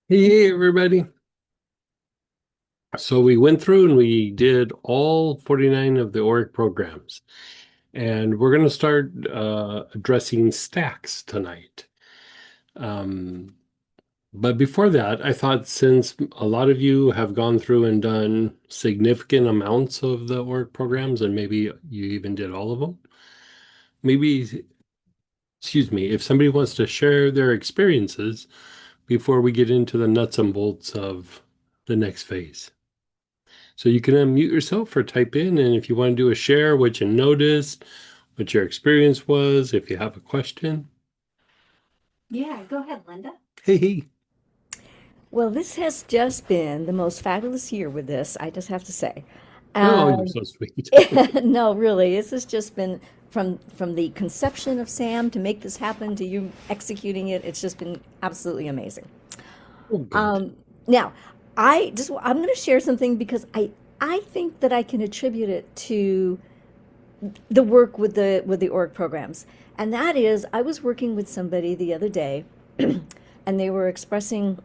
Hey, everybody. So we went through and we did all 49 of the Auric programs. And we're going to start addressing stacks tonight. Um, but before that, I thought since a lot of you have gone through and done significant amounts of the Auric programs, and maybe you even did all of them, maybe, excuse me, if somebody wants to share their experiences before we get into the nuts and bolts of the next phase. So you can unmute yourself or type in, and if you want to do a share, what you noticed, what your experience was, if you have a question. Yeah, go ahead, Linda. Hey, hey. Well, this has just been the most fabulous year with this, I just have to say. Oh, you're Um, so sweet. no, really, this has just been from the conception of Sam to make this happen to you executing it. It's just been absolutely amazing. Oh, good. Um, Now, I'm going to share something because I think that I can attribute it to the work with the org programs, and that is I was working with somebody the other day, and they were expressing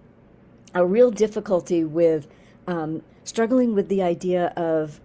a real difficulty with struggling with the idea of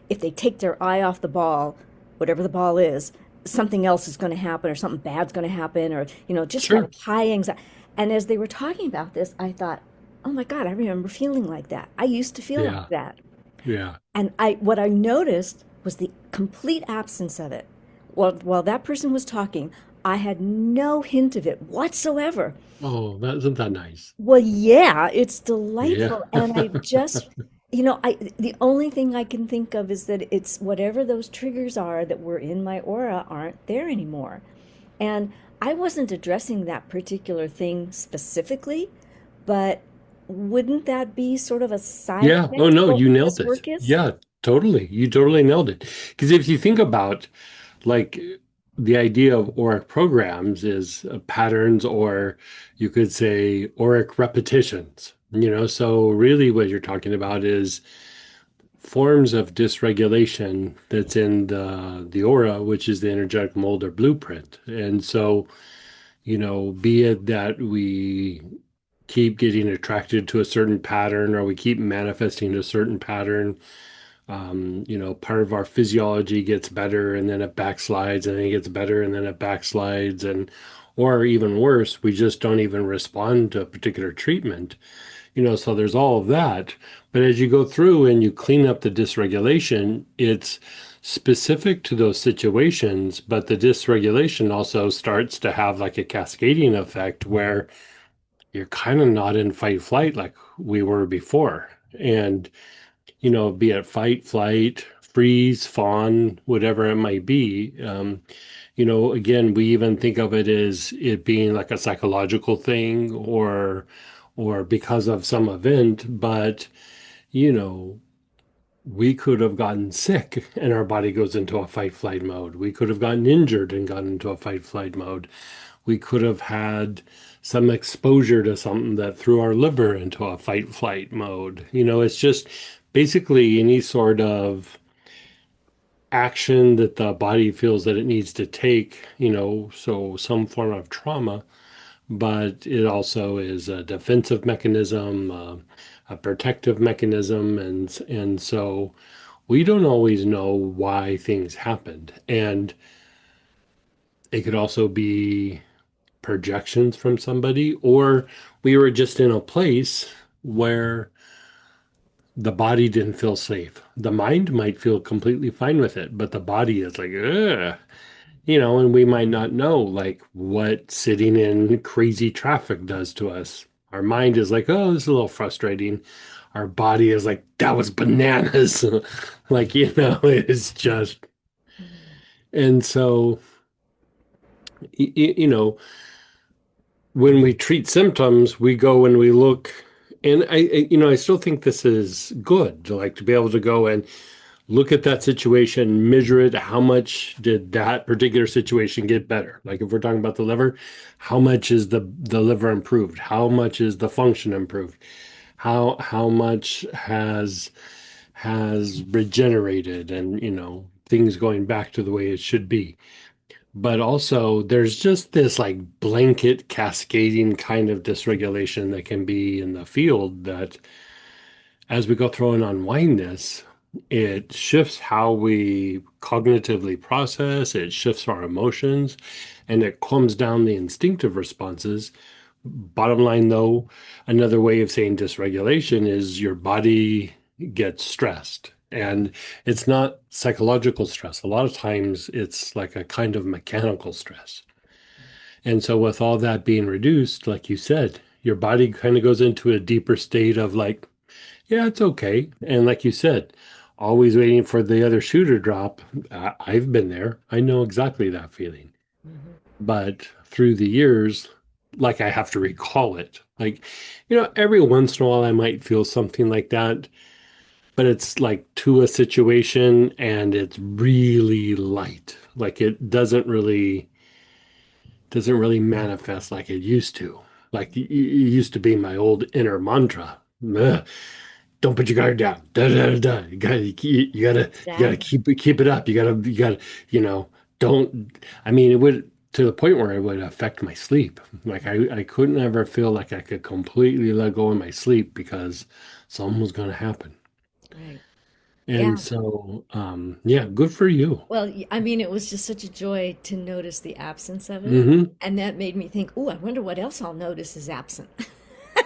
if they take their eye off the ball, whatever the ball is, something else is going to happen or something bad's going to happen or, just that Sure. high anxiety. And as they were talking about this, I thought, oh my God, I remember feeling like that. I used to feel like Yeah. that. Yeah. And what I noticed was the complete absence of it. While that person was talking, I had no hint of it whatsoever. Oh, that isn't that nice? Well, yeah, it's Yeah. delightful. And I just, the only thing I can think of is that it's whatever those triggers are that were in my aura aren't there anymore. And I wasn't addressing that particular thing specifically, but wouldn't that be sort of a side Yeah. Oh, effect of no, what you nailed this it. work is? Yeah, totally. You totally nailed it. Because if you think about like the idea of Auric programs is patterns, or you could say Auric repetitions. So really what you're talking about is forms of dysregulation that's in the aura, which is the energetic mold or blueprint. And so, be it that we keep getting attracted to a certain pattern or we keep manifesting a certain pattern, part of our physiology gets better and then it backslides and then it gets better and then it backslides, and or even worse, we just don't even respond to a particular treatment. So there's all of that. But as you go through and you clean up the dysregulation, it's specific to those situations, but the dysregulation also starts to have like a cascading effect where you're kind of not in fight flight like we were before. And, be it fight, flight, freeze, fawn, whatever it might be. Again, we even think of it as it being like a psychological thing or because of some event, but you know, we could have gotten sick and our body goes into a fight flight mode. We could have gotten injured and gotten into a fight flight mode. We could have had some exposure to something that threw our liver into a fight flight mode. It's just basically any sort of action that the body feels that it needs to take, so some form of trauma, but it also is a defensive mechanism, a protective mechanism, and so we don't always know why things happened. And it could also be projections from somebody, or we were just in a place where the body didn't feel safe. The mind might feel completely fine with it, but the body is like, ugh. And we might not know like what sitting in crazy traffic does to us. Our mind is like, oh, this is a little frustrating. Our body is like, that was bananas. Like, it's just, and so, y- y- you know, when we treat symptoms, we go and we look, and I still think this is good, like to be able to go and look at that situation, measure it. How much did that particular situation get better? Like if we're talking about the liver, how much is the liver improved? How much is the function improved? How much has regenerated and things going back to the way it should be. But also, there's just this like blanket cascading kind of dysregulation that can be in the field that as we go through and unwind this, it shifts how we cognitively process, it shifts our emotions, and it calms down the instinctive responses. Bottom line, though, another way of saying dysregulation is your body gets stressed. And it's not psychological stress. A lot of times it's like a kind of mechanical stress. And so, with all that being reduced, like you said, your body kind of goes into a deeper state of like, yeah, it's okay. And like you said, always waiting for the other shoe to drop. I've been there. I know exactly that feeling. Mhm. But through the years, like I have to recall it. Like, every once in a while I might feel something like that, but it's like to a situation and it's really light. Like it doesn't really manifest like it used to. Like it used to be my old inner mantra. Ugh, don't put your guard down. Da, da, da, da. You gotta Exactly. keep it up. You gotta, you know, don't. I mean, it would to the point where it would affect my sleep. Like I couldn't ever feel like I could completely let go of my sleep because something was gonna happen. Right. And Yeah. so, yeah, good for you. Well, I mean, it was just such a joy to notice the absence of it. Hmm. And that made me think, oh, I wonder what else I'll notice is absent.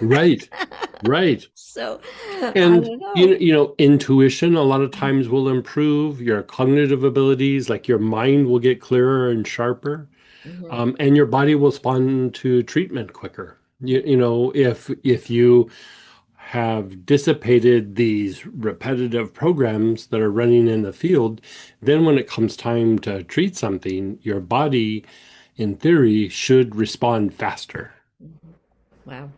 Right, right. So, I And don't know. intuition a lot of times will improve your cognitive abilities, like your mind will get clearer and sharper, Hmm. and your body will respond to treatment quicker. If you have dissipated these repetitive programs that are running in the field, then when it comes time to treat something, your body, in theory, should respond faster. Wow.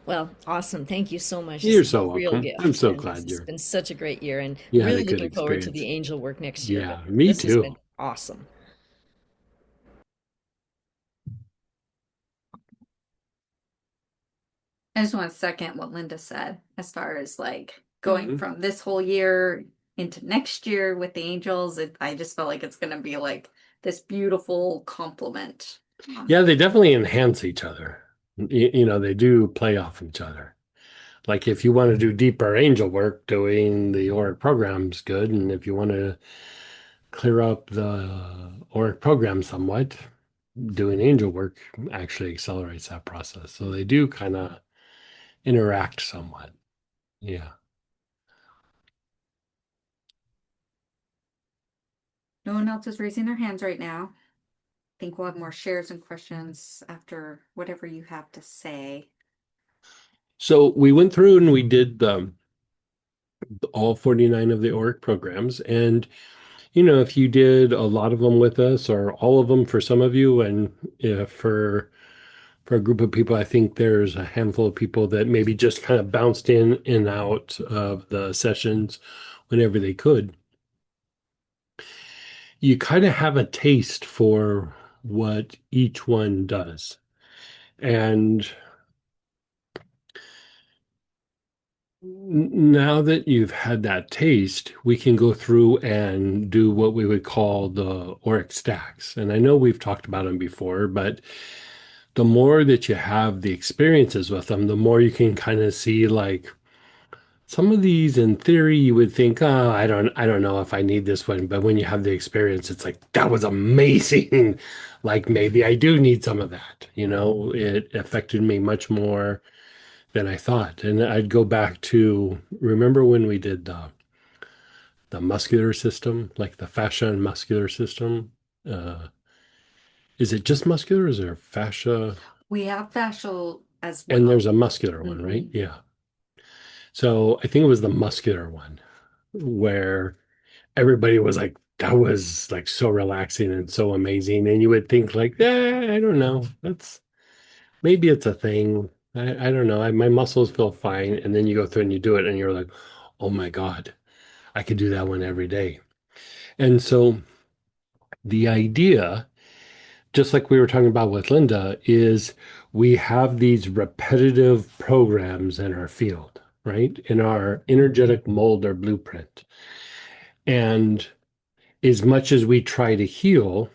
Well, awesome. Thank you so much. This You're is a so real welcome. I'm gift. so And this glad has been such a great year and you had a really good looking forward to experience. the angel work next year. But Yeah, me this has too. been awesome. I just want to second what Linda said as far as like going Mhm. from this whole year into next year with the Angels. I just felt like it's going to be like this beautiful complement. Yeah, they definitely enhance each other. They do play off each other. Like if you want to do deeper angel work, doing the Auric program's good. And if you want to clear up the Auric program somewhat, doing angel work actually accelerates that process. So they do kind of interact somewhat. Yeah. No one else is raising their hands right now. I think we'll have more shares and questions after whatever you have to say. So we went through and we did all 49 of the Auric programs. And if you did a lot of them with us or all of them for some of you, and if for a group of people, I think there's a handful of people that maybe just kind of bounced in and out of the sessions whenever they could. You kind of have a taste for what each one does. And now that you've had that taste, we can go through and do what we would call the Auric stacks. And I know we've talked about them before, but the more that you have the experiences with them, the more you can kind of see like some of these in theory you would think, oh, I don't know if I need this one, but when you have the experience, it's like that was amazing. Like maybe I do need some of that. It affected me much more than I thought. And I'd go back to remember when we did the muscular system, like the fascia and muscular system. Is it just muscular? Or is there fascia? We have fascial as And well. there's a muscular one, right? Mhm. Yeah. So I think it was the muscular one where everybody was like, that was like so relaxing and so amazing. And you would think like, I don't know. Maybe it's a thing. I don't know. My muscles feel fine. And then you go through and you do it and you're like, oh my God, I could do that one every day. And so the idea, just like we were talking about with Linda, is we have these repetitive programs in our field, right? In our energetic mold or blueprint. And as much as we try to heal,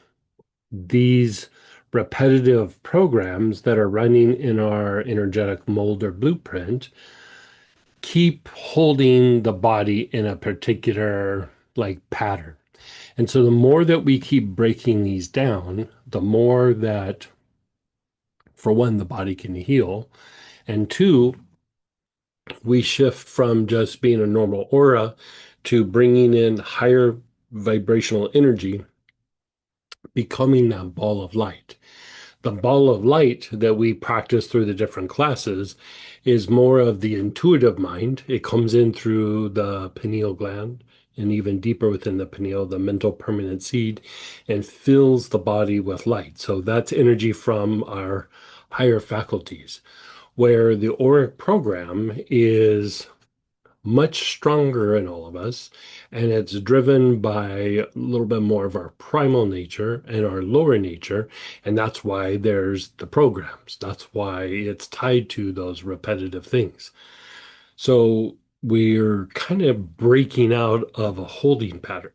these repetitive programs that are running in our energetic mold or blueprint keep holding the body in a particular like pattern. And so the more that we keep breaking these down, the more that, for one, the body can heal, and two, we shift from just being a normal aura to bringing in higher vibrational energy, becoming that ball of light. The ball of light that we practice through the different classes is more of the intuitive mind. It comes in through the pineal gland and even deeper within the pineal, the mental permanent seed, and fills the body with light. So that's energy from our higher faculties, where the auric program is much stronger in all of us, and it's driven by a little bit more of our primal nature and our lower nature, and that's why there's the programs. That's why it's tied to those repetitive things. So we're kind of breaking out of a holding pattern,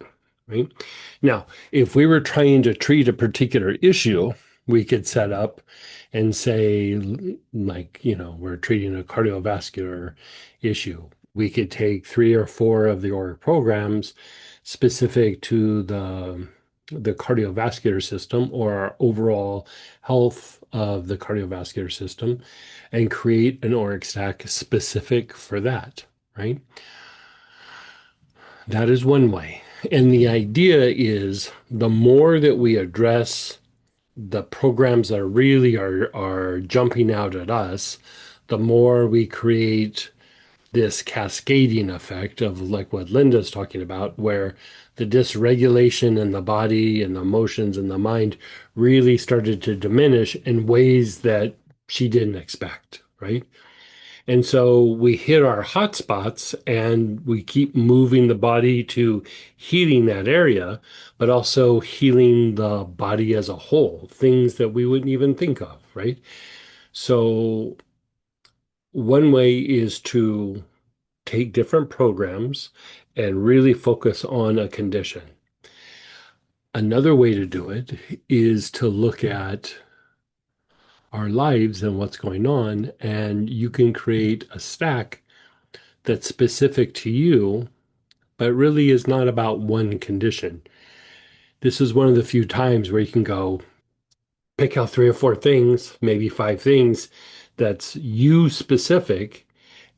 right? Now, if we were trying to treat a particular issue, we could set up and say, like, we're treating a cardiovascular issue. We could take 3 or 4 of the Auric programs specific to the cardiovascular system or our overall health of the cardiovascular system and create an Auric stack specific for that, right? That is one way. And the idea is the more that we address the programs that really are jumping out at us, the more we create this cascading effect of like what Linda's talking about, where the dysregulation in the body and the emotions and the mind really started to diminish in ways that she didn't expect, right? And so we hit our hot spots and we keep moving the body to healing that area, but also healing the body as a whole, things that we wouldn't even think of, right? So one way is to take different programs and really focus on a condition. Another way to do it is to look at our lives and what's going on, and you can create a stack that's specific to you, but really is not about one condition. This is one of the few times where you can go pick out 3 or 4 things, maybe 5 things that's you specific,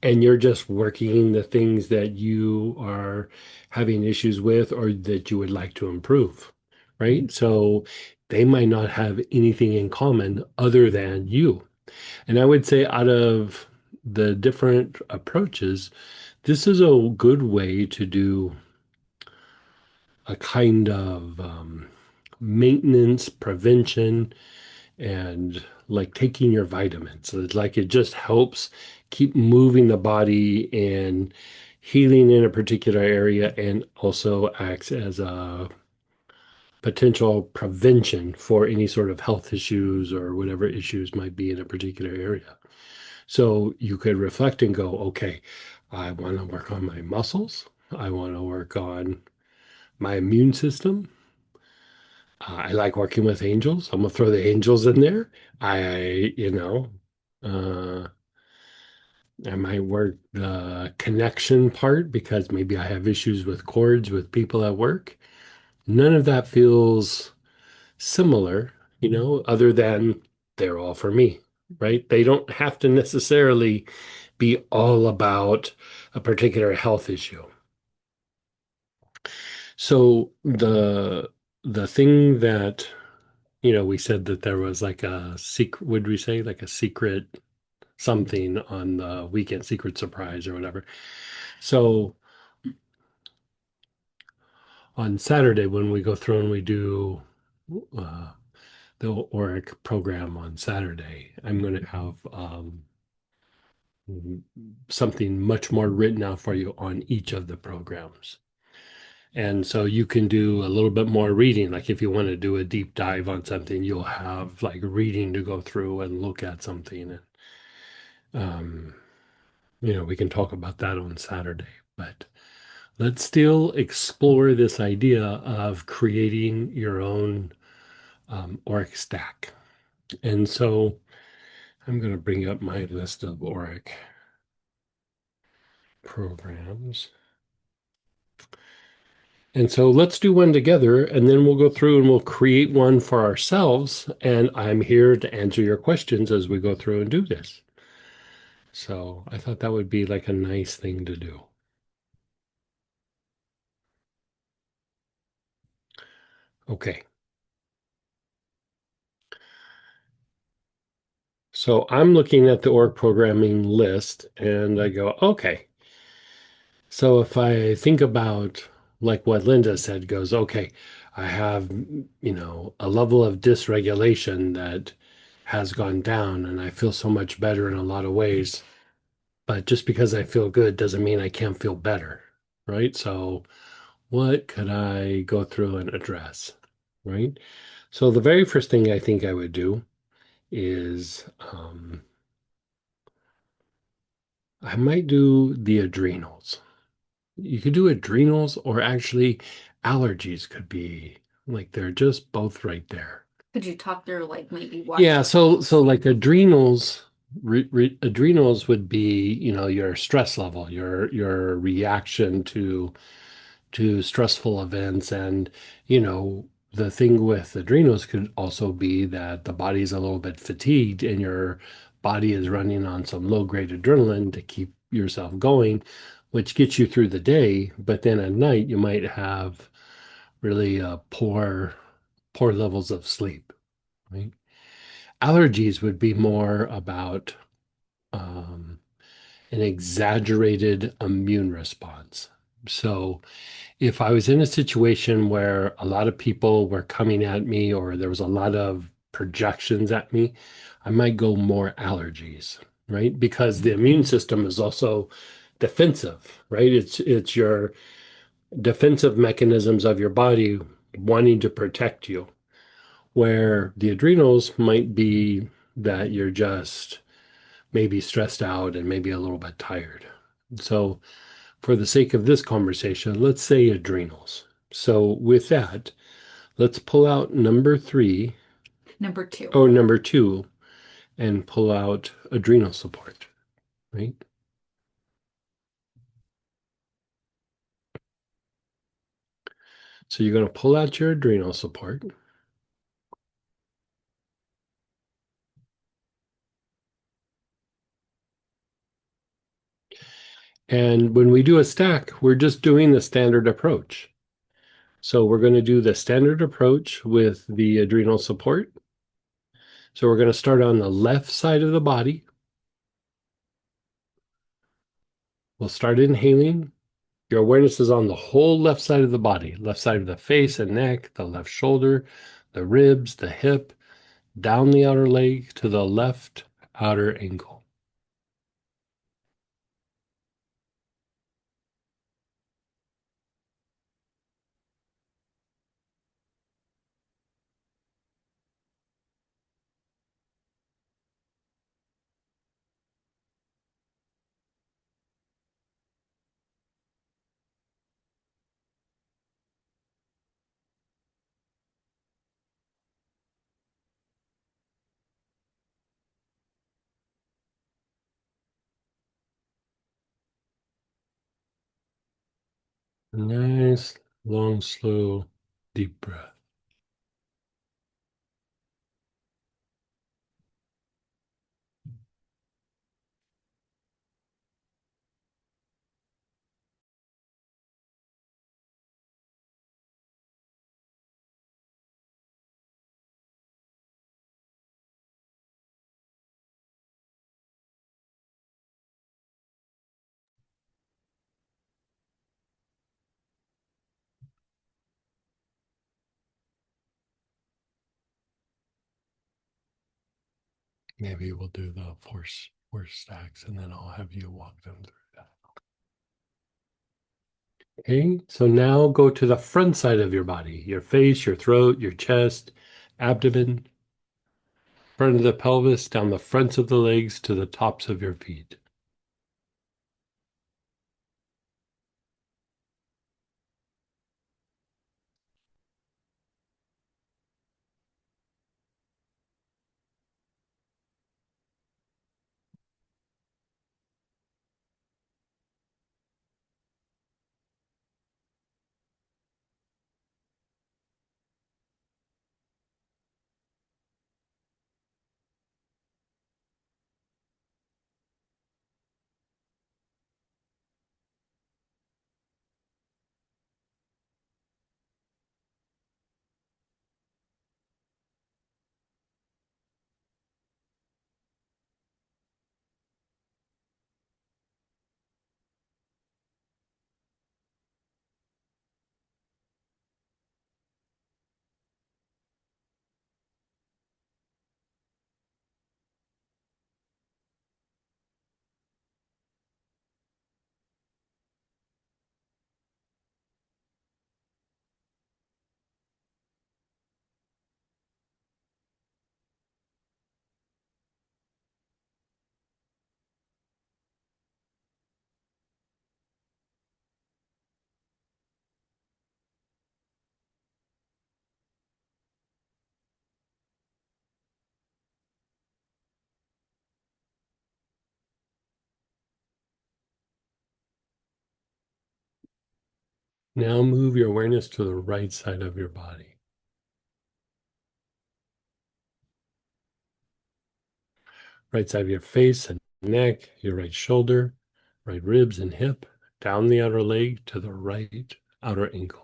and you're just working the things that you are having issues with or that you would like to improve, right? So they might not have anything in common other than you. And I would say out of the different approaches, this is a good way to do a kind of maintenance, prevention, and like taking your vitamins. So it's like it just helps keep moving the body and healing in a particular area and also acts as a potential prevention for any sort of health issues or whatever issues might be in a particular area. So you could reflect and go, okay, I want to work on my muscles. I want to work on my immune system. I like working with angels. I'm gonna throw the angels in there. Uh, I might work the connection part because maybe I have issues with cords with people at work. None of that feels similar, other than they're all for me, right? They don't have to necessarily be all about a particular health issue. So the thing that we said that there was like a secret, would we say like a secret something on the weekend, secret surprise or whatever. So on Saturday, when we go through and we do uh, the Auric program on Saturday, I'm going to have something much more written out for you on each of the programs. And so you can do a little bit more reading. Like if you want to do a deep dive on something, you'll have like reading to go through and look at something. And, we can talk about that on Saturday. But let's still explore this idea of creating your own Auric Stack. And so I'm going to bring up my list of Auric programs. And so let's do one together, and then we'll go through and we'll create one for ourselves. And I'm here to answer your questions as we go through and do this. So I thought that would be like a nice thing to do. Okay. So I'm looking at the org programming list and I go, okay. So if I think about like what Linda said, goes, okay, I have, a level of dysregulation that has gone down and I feel so much better in a lot of ways. But just because I feel good doesn't mean I can't feel better, right? So what could I go through and address, right? So the very first thing I think I would do is I might do the adrenals. You could do adrenals or actually allergies could be like they're just both right there. Could you talk through like maybe what? Yeah, so like adrenals adrenals would be, your stress level, your reaction to stressful events and, the thing with adrenals could also be that the body's a little bit fatigued and your body is running on some low-grade adrenaline to keep yourself going, which gets you through the day, but then at night you might have really poor levels of sleep, right? Allergies would be more about um, an exaggerated immune response. So if I was in a situation where a lot of people were coming at me or there was a lot of projections at me, I might go more allergies, right? Because the immune system is also defensive, right? It's your defensive mechanisms of your body wanting to protect you, where the adrenals might be that you're just maybe stressed out and maybe a little bit tired. So for the sake of this conversation, let's say adrenals. So with that, let's pull out number 3 Number two. or number 2 and pull out adrenal support, right? So you're going to pull out your adrenal support. And when we do a stack, we're just doing the standard approach. So we're going to do the standard approach with the adrenal support. So we're going to start on the left side of the body. We'll start inhaling. Your awareness is on the whole left side of the body, left side of the face and neck, the left shoulder, the ribs, the hip, down the outer leg to the left outer ankle. Nice, long, slow, deep breath. Maybe we'll do the four stacks and then I'll have you walk them through that. Okay, so now go to the front side of your body, your face, your throat, your chest, abdomen, front of the pelvis, down the fronts of the legs to the tops of your feet. Now move your awareness to the right side of your body. Right side of your face and neck, your right shoulder, right ribs and hip, down the outer leg to the right outer ankle.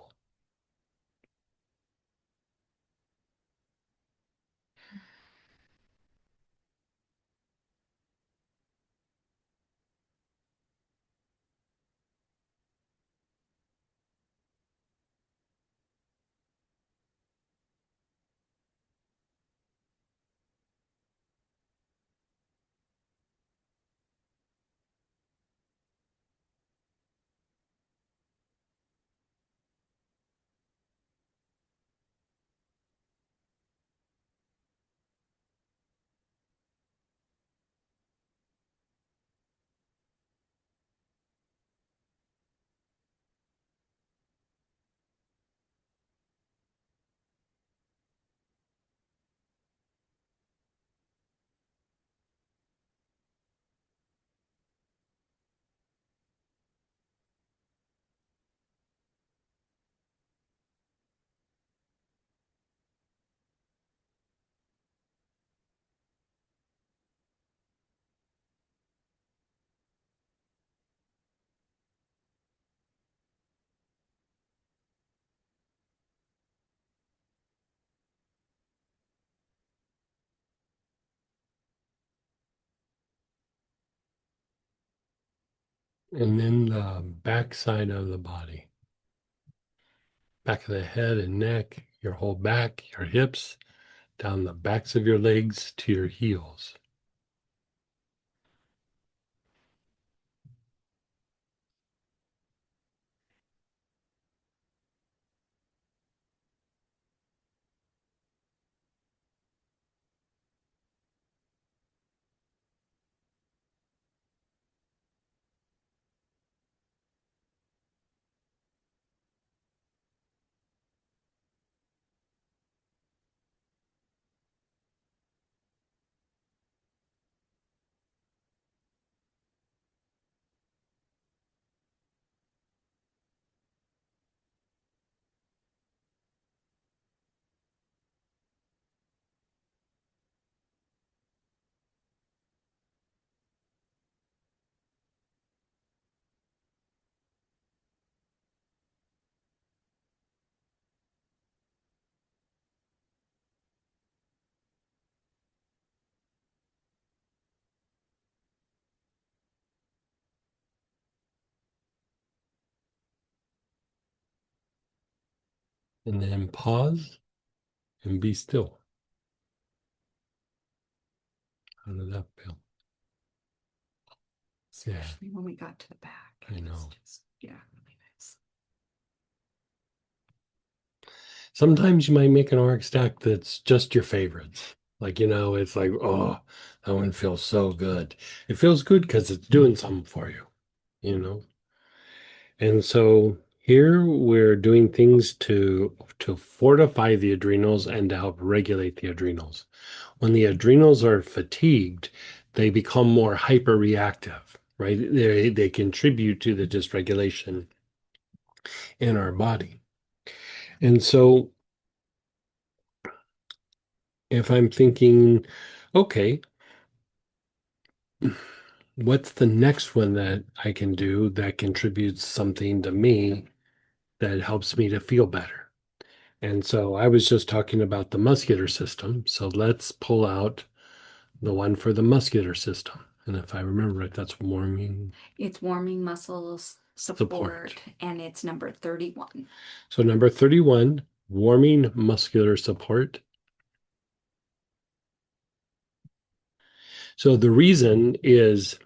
And then the back side of the body. Back of the head and neck, your whole back, your hips, down the backs of your legs to your heels. And then pause and be still. How did that feel? Yeah, Especially when we got to the back. I know. Yeah, really nice. Sometimes you might make an Auric stack that's just your favorites. Like, it's like, oh, that one feels so good. It feels good because it's doing something for you, you know? And so here we're doing things to fortify the adrenals and to help regulate the adrenals. When the adrenals are fatigued, they become more hyperreactive, right? They contribute to the dysregulation in our body. And so if I'm thinking, okay, what's the next one that I can do that contributes something to me that helps me to feel better? And so I was just talking about the muscular system. So let's pull out the one for the muscular system. And if I remember right, that's warming. It's warming muscles support, and it's number 31. So number 31, warming muscular support. So the reason is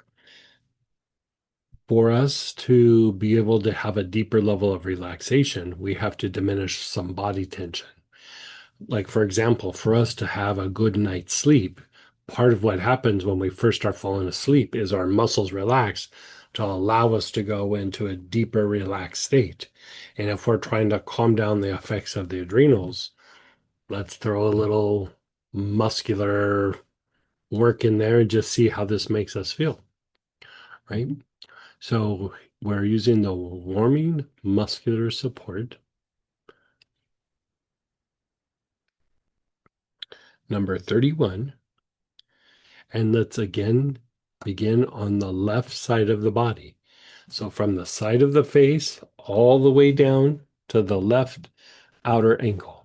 for us to be able to have a deeper level of relaxation, we have to diminish some body tension. Like, for example, for us to have a good night's sleep, part of what happens when we first start falling asleep is our muscles relax to allow us to go into a deeper relaxed state. And if we're trying to calm down the effects of the adrenals, let's throw a little muscular work in there and just see how this makes us feel, right? So we're using the warming muscular support. Number 31. And let's again begin on the left side of the body. So from the side of the face all the way down to the left outer ankle.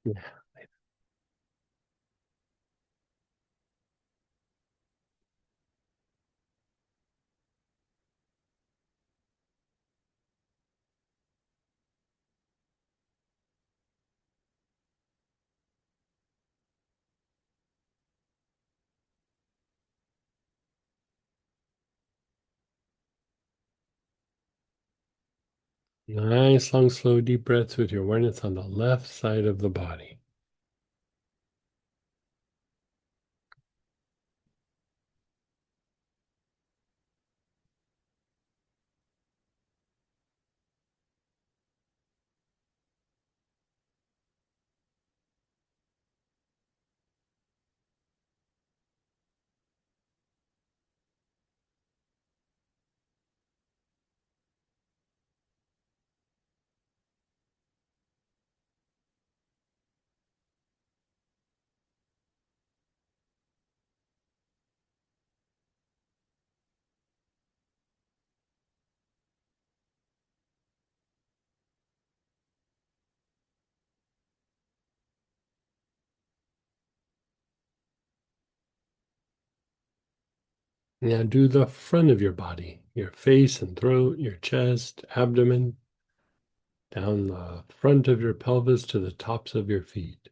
Yeah. Nice, long, slow, deep breaths with your awareness on the left side of the body. Now do the front of your body, your face and throat, your chest, abdomen, down the front of your pelvis to the tops of your feet.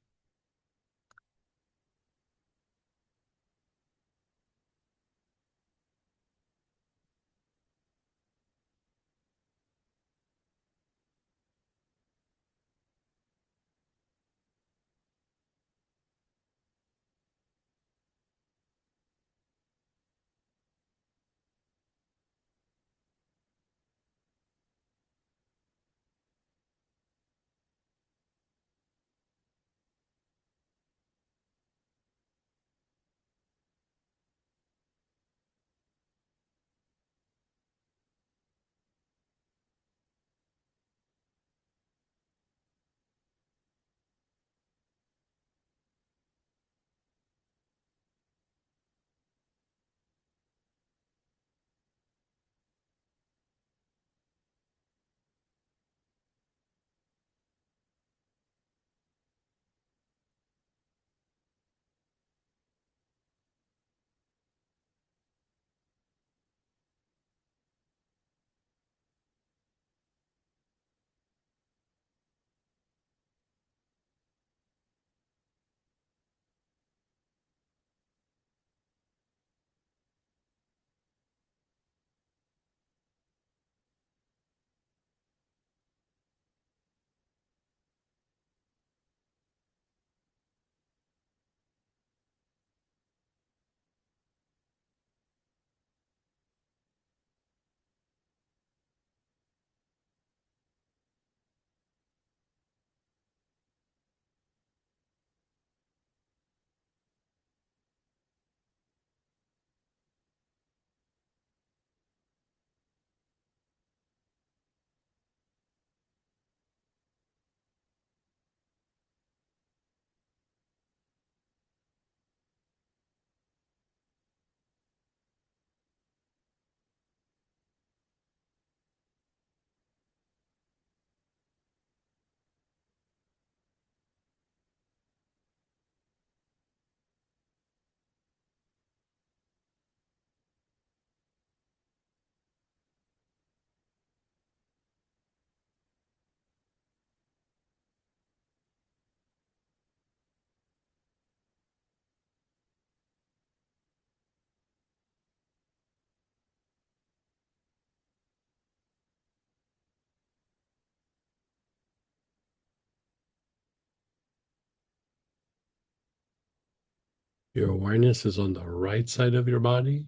Your awareness is on the right side of your body,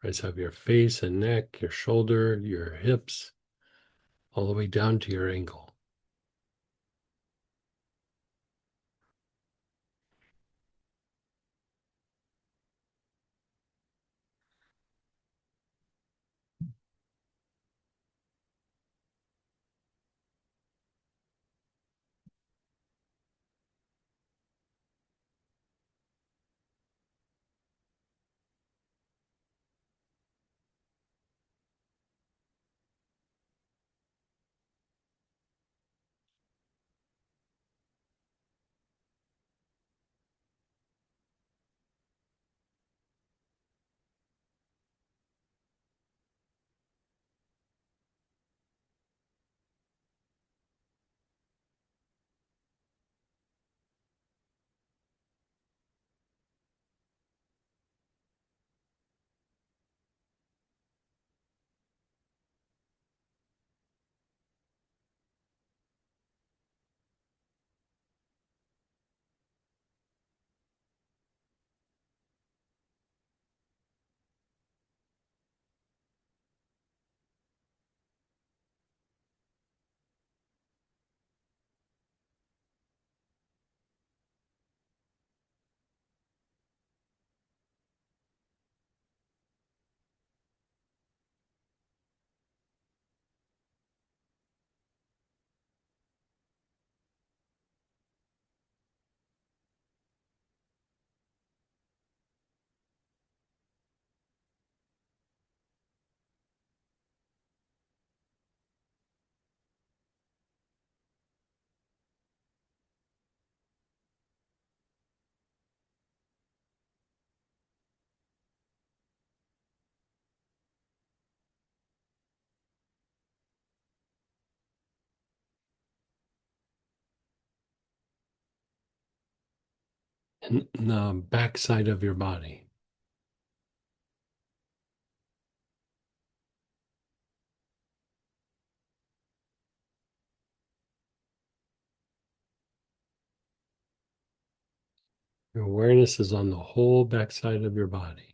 right side of your face and neck, your shoulder, your hips, all the way down to your ankle. And the back side of your body. Your awareness is on the whole back side of your body.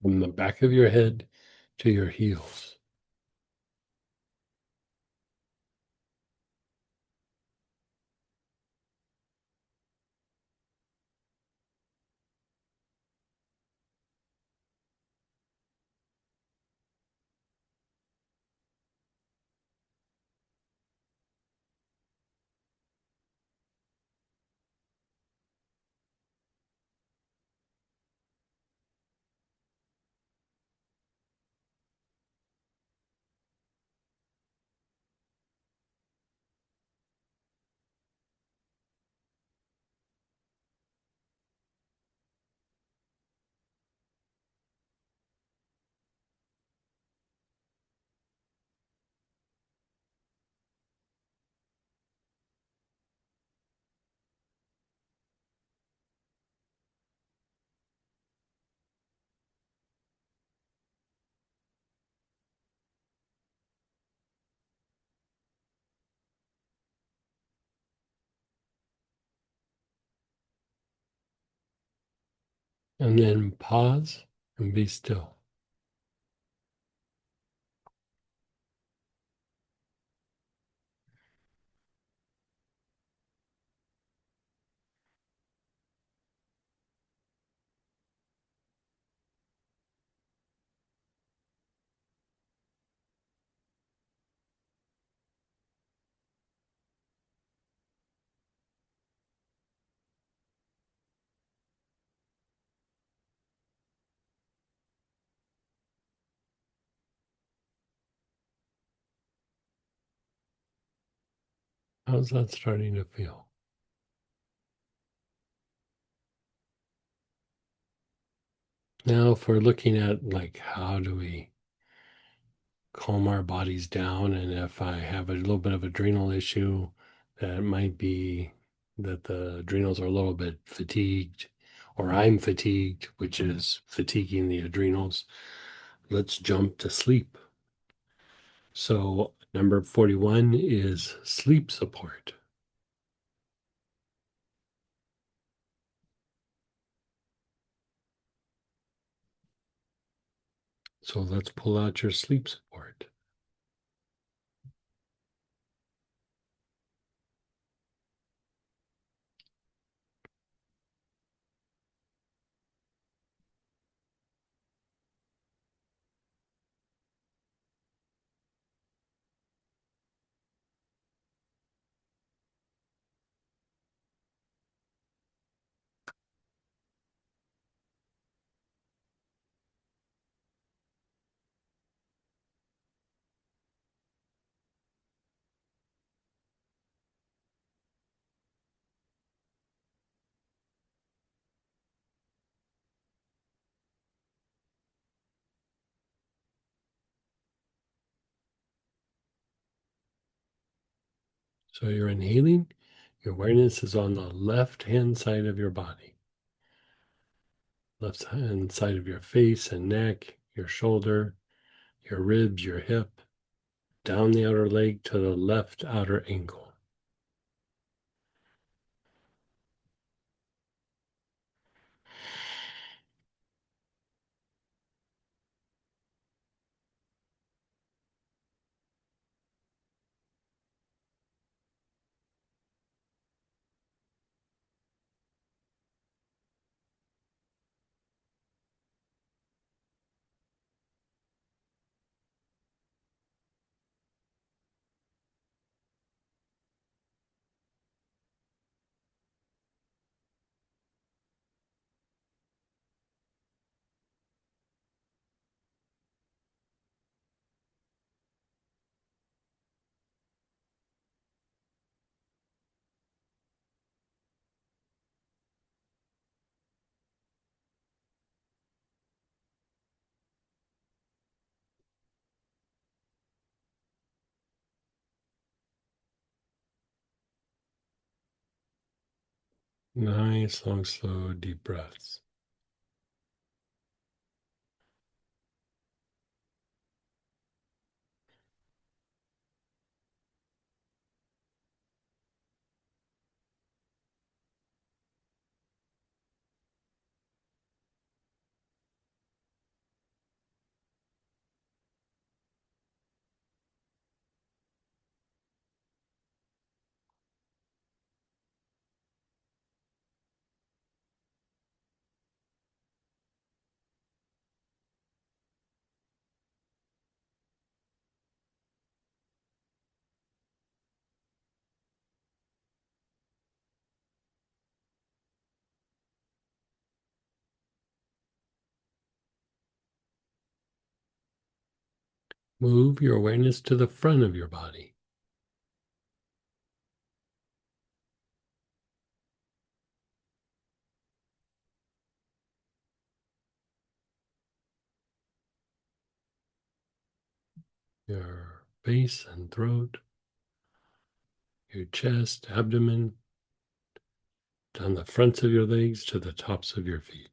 From the back of your head to your heels. And then pause and be still. How's that starting to feel? Now, if we're looking at like how do we calm our bodies down, and if I have a little bit of adrenal issue, that might be that the adrenals are a little bit fatigued, or I'm fatigued, which is fatiguing the adrenals. Let's jump to sleep. So, number 41 is sleep support. So, let's pull out your sleep support. So, you're inhaling, your awareness is on the left hand side of your body, left hand side of your face and neck, your shoulder, your ribs, your hip, down the outer leg to the left outer ankle. Nice, long, slow, deep breaths. Move your awareness to the front of your body. Your face and throat, your chest, abdomen, down the fronts of your legs to the tops of your feet.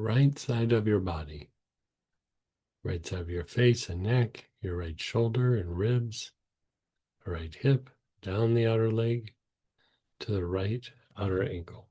right side of your body, right side of your face and neck, your right shoulder and ribs, right hip, down the outer leg to the right outer ankle.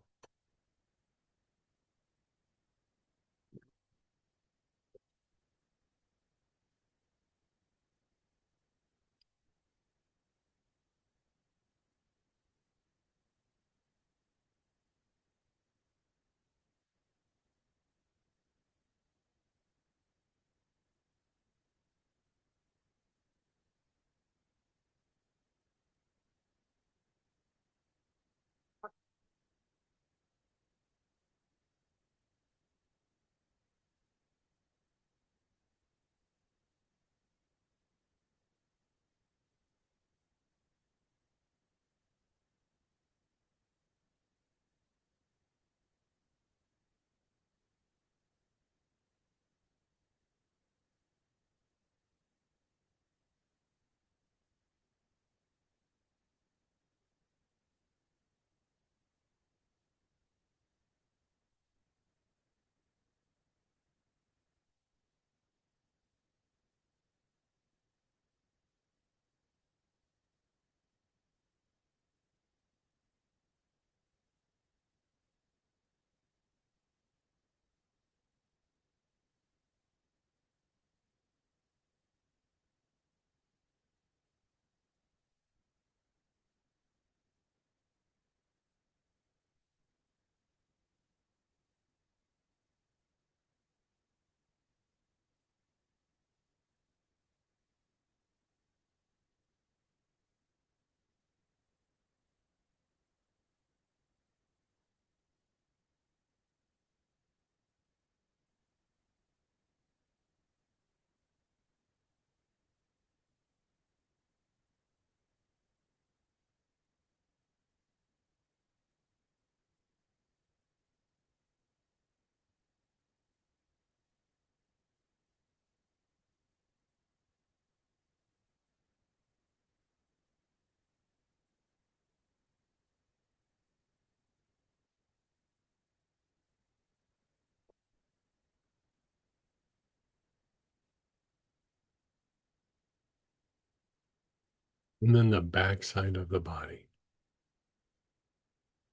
And then the back side of the body,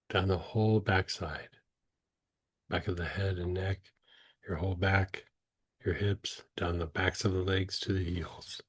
down the whole back side, back of the head and neck, your whole back, your hips, down the backs of the legs to the heels.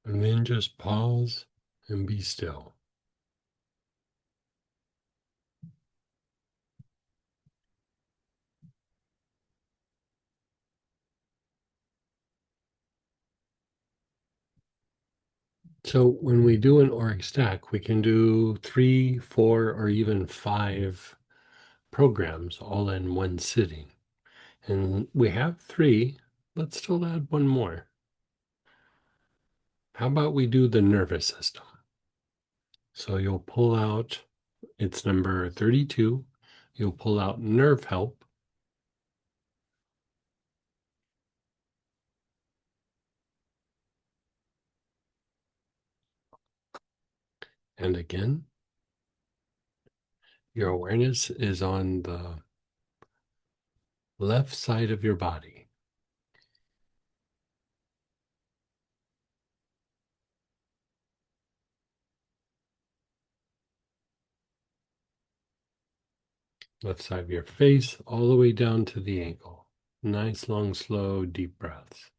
And then just pause and be still. So when we do an Auric stack, we can do 3, 4, or even 5 programs all in one sitting. And we have 3. Let's still add one more. How about we do the nervous system? So you'll pull out, it's number 32. You'll pull out nerve help. And again, your awareness is on the left side of your body. Left side of your face, all the way down to the ankle. Nice, long, slow, deep breaths.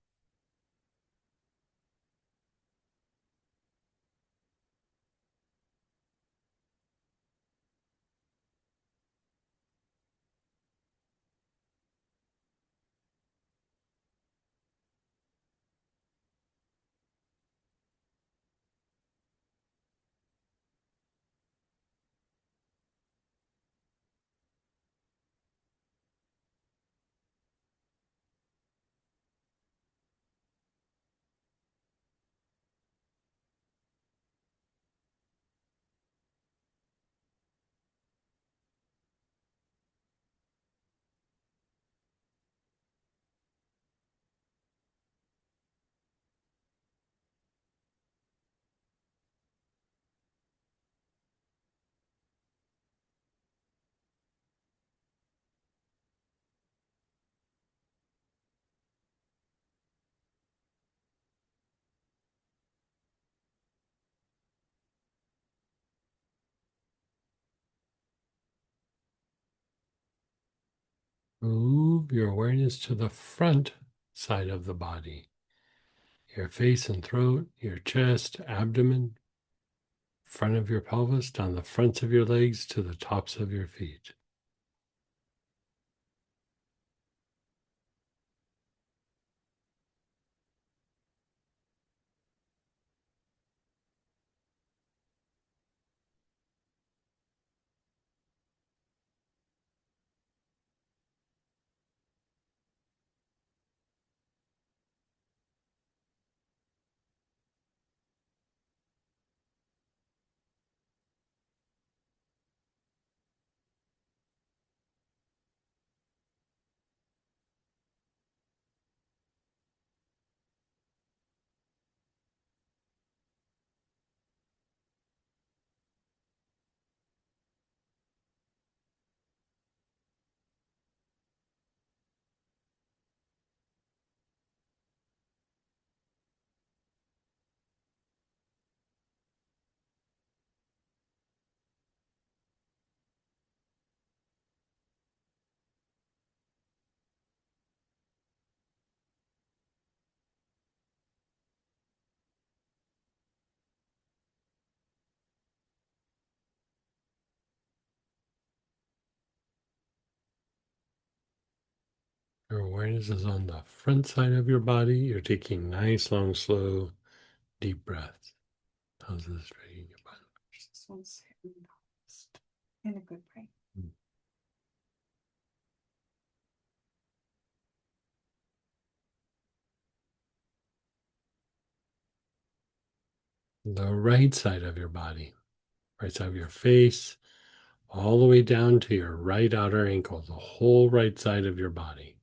Move your awareness to the front side of the body. Your face and throat, your chest, abdomen, front of your pelvis, down the fronts of your legs to the tops of your feet. Your awareness is on the front side of your body. You're taking nice, long, slow, deep breaths. How's this straightening your body? This one's in a good way. The right side of your body, right side of your face, all the way down to your right outer ankle, the whole right side of your body.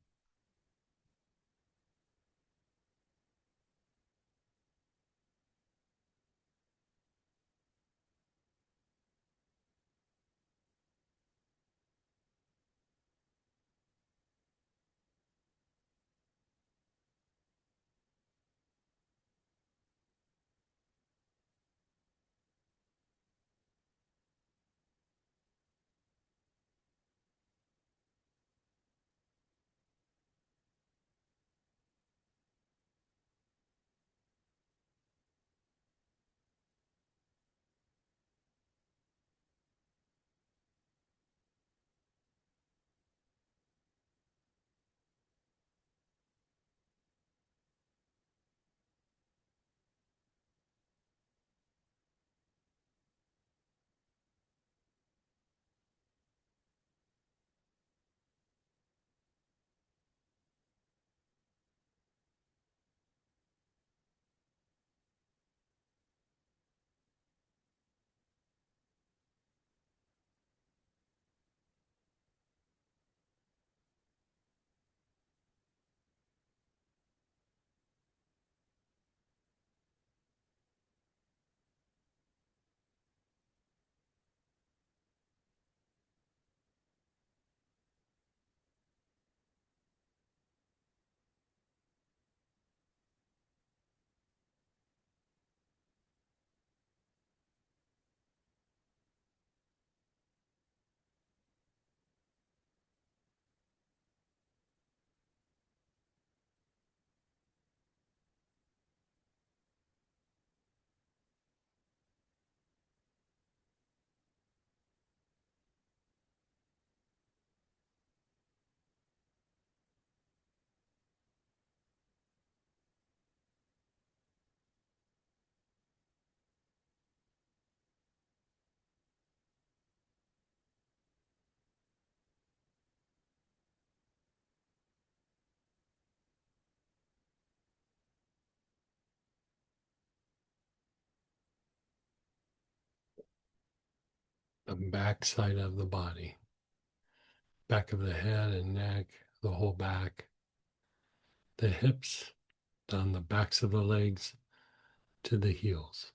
the back side of the body, back of the head and neck, the whole back, the hips, down the backs of the legs to the heels.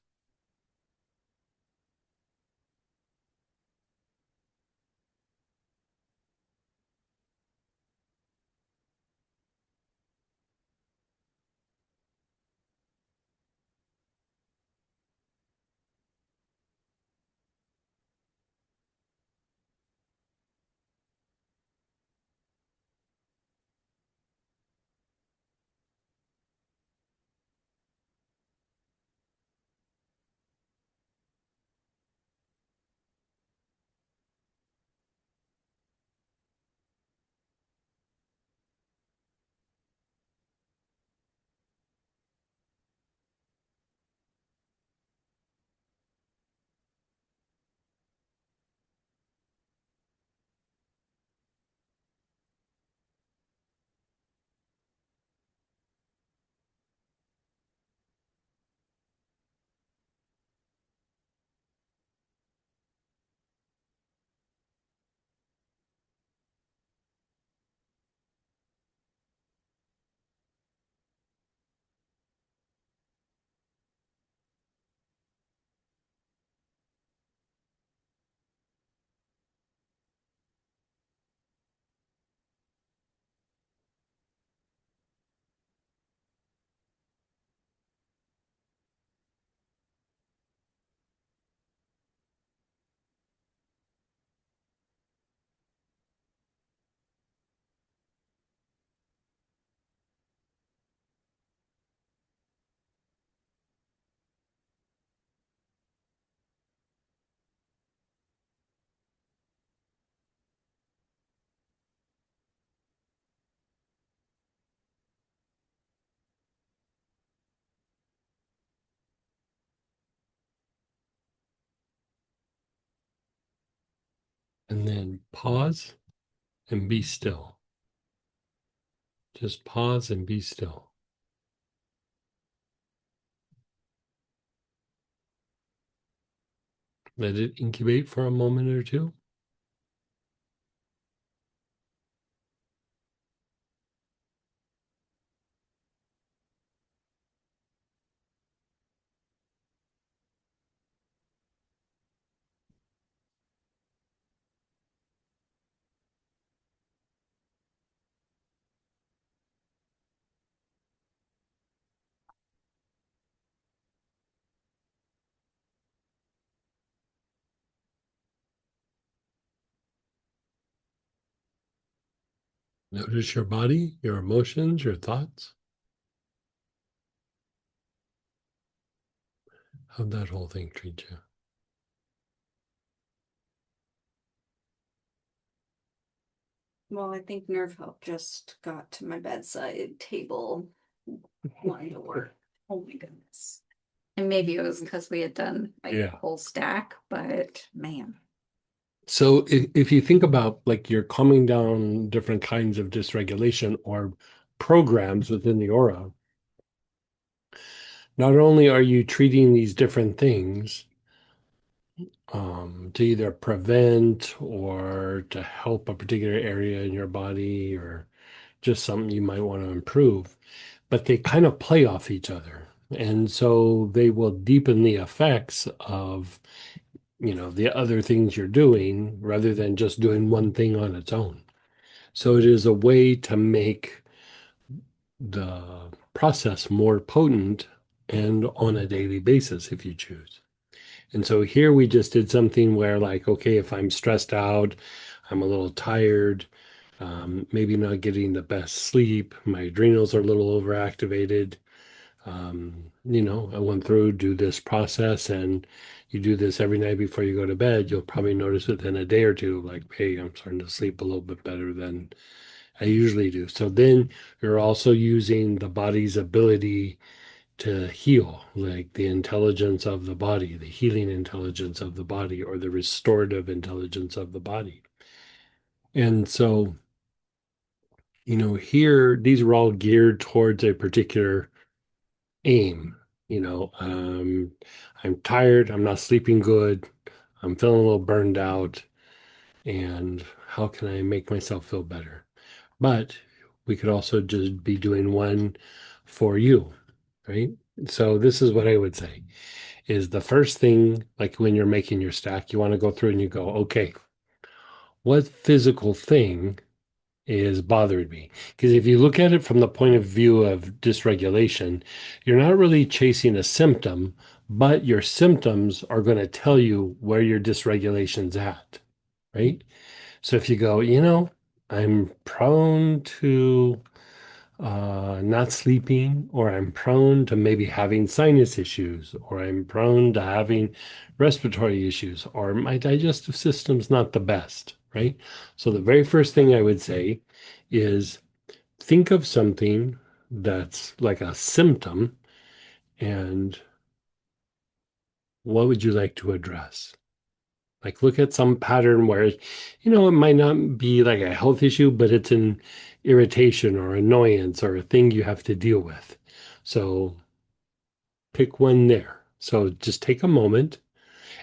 And then pause and be still. Just pause and be still. Let it incubate for a moment or two. Notice your body, your emotions, your thoughts. How'd that whole thing treat you? Well, I think Nerve Help just got to my bedside table wanting to work. Oh my goodness. And maybe it was because we had done like Yeah. a whole stack, but man. So if you think about like you're calming down different kinds of dysregulation or programs within the aura, not only are you treating these different things to either prevent or to help a particular area in your body or just something you might want to improve, but they kind of play off each other. And so they will deepen the effects of, the other things you're doing rather than just doing one thing on its own. So it is a way to make the process more potent and on a daily basis if you choose. And so here we just did something where, like, okay, if I'm stressed out, I'm a little tired, maybe not getting the best sleep, my adrenals are a little overactivated. I went through, do this process, and you do this every night before you go to bed, you'll probably notice within a day or two, like, hey, I'm starting to sleep a little bit better than I usually do. So then you're also using the body's ability to heal, like the intelligence of the body, the healing intelligence of the body, or the restorative intelligence of the body. And so, here, these are all geared towards a particular aim. You know, um, I'm tired, I'm not sleeping good, I'm feeling a little burned out, and how can I make myself feel better? But we could also just be doing one for you, right? So this is what I would say is the first thing, like when you're making your stack, you want to go through and you go, okay, what physical thing is bothering me? Because if you look at it from the point of view of dysregulation, you're not really chasing a symptom, but your symptoms are going to tell you where your dysregulation's at, right? So if you go, I'm prone to not sleeping, or I'm prone to maybe having sinus issues, or I'm prone to having respiratory issues, or my digestive system's not the best, right? So the very first thing I would say is think of something that's like a symptom, and what would you like to address? Like look at some pattern where, it might not be like a health issue, but it's an irritation or annoyance or a thing you have to deal with. So pick one there. So just take a moment.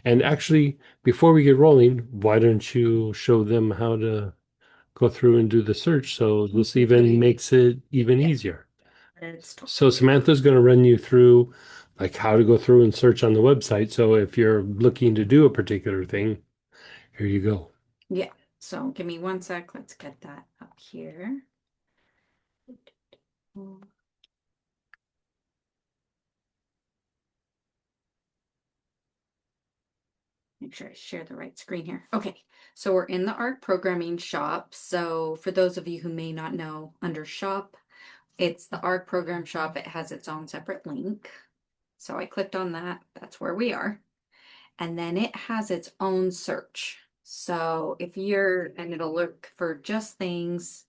And actually, before we get rolling, why don't you show them how to go through and do the search? So this even makes it even easier. So Samantha's going to run you through like how to go through and search on the website. So if you're looking to do a particular thing, here you go. Yeah. So give me one sec. Let's get that up here. Make sure I share the right screen here. Okay, so we're in the Auric Programming Shop. So for those of you who may not know, under Shop, it's the Auric Program Shop. It has its own separate link. So I clicked on that. That's where we are. And then it has its own search. So and it'll look for just things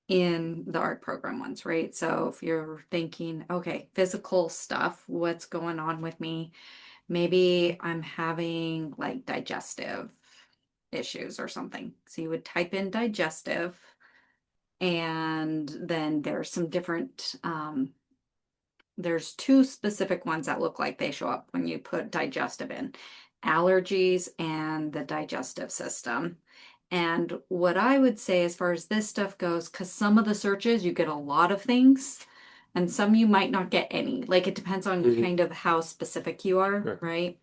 in the Auric program ones, right? So if you're thinking, okay, physical stuff, what's going on with me? Maybe I'm having like digestive issues or something. So you would type in digestive, and then there's some different, there's two specific ones that look like they show up when you put digestive in: allergies and the digestive system. And what I would say as far as this stuff goes, because some of the searches you get a lot of things and some you might not get any. Like it depends on kind of how specific you are, Sure. right?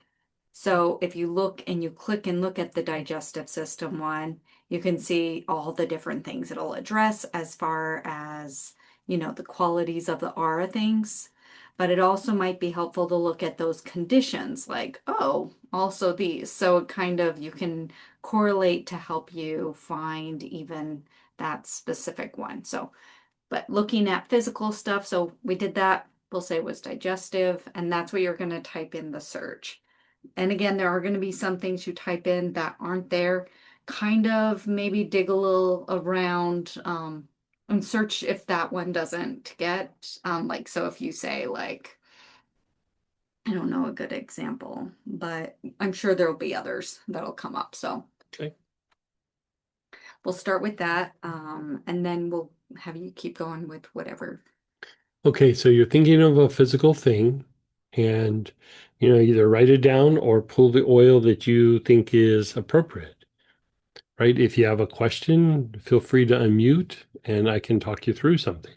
So if you look and you click and look at the digestive system one, you can see all the different things it'll address as far as, the qualities of the aura things. But it also might be helpful to look at those conditions like, oh, also these. So kind of you can correlate to help you find even that specific one. So, but looking at physical stuff, so we did that, we'll say was digestive, and that's what you're going to type in the search. And again, there are going to be some things you type in that aren't there. Kind of maybe dig a little around and search if that one doesn't get, like, so if you say like, I don't know a good example, but I'm sure there'll be others that'll come up. So Okay. we'll start with that, and then we'll have you keep going with whatever. Okay, so you're thinking of a physical thing, and either write it down or pull the oil that you think is appropriate, right? If you have a question, feel free to unmute and I can talk you through something.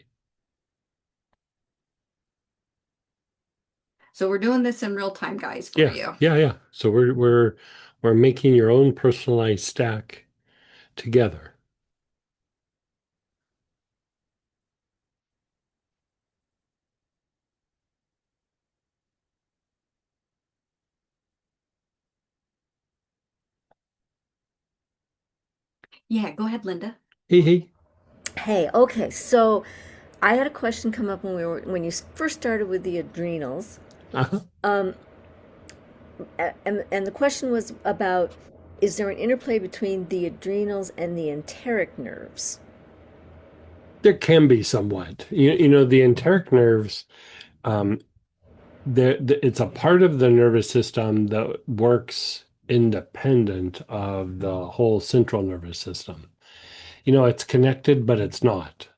So we're doing this in real time, guys, for Yeah, you. yeah. So we're making your own personalized stack together. Yeah, go ahead, Linda. Hey, hey. Hey, okay, so I had a question come up when you first started with the adrenals. Uh-huh. Um, and the question was about, is there an interplay between the adrenals and the enteric nerves? There can be somewhat. The enteric nerves, um, it's a part of the nervous system that works independent of the whole central nervous system. It's connected, but it's not.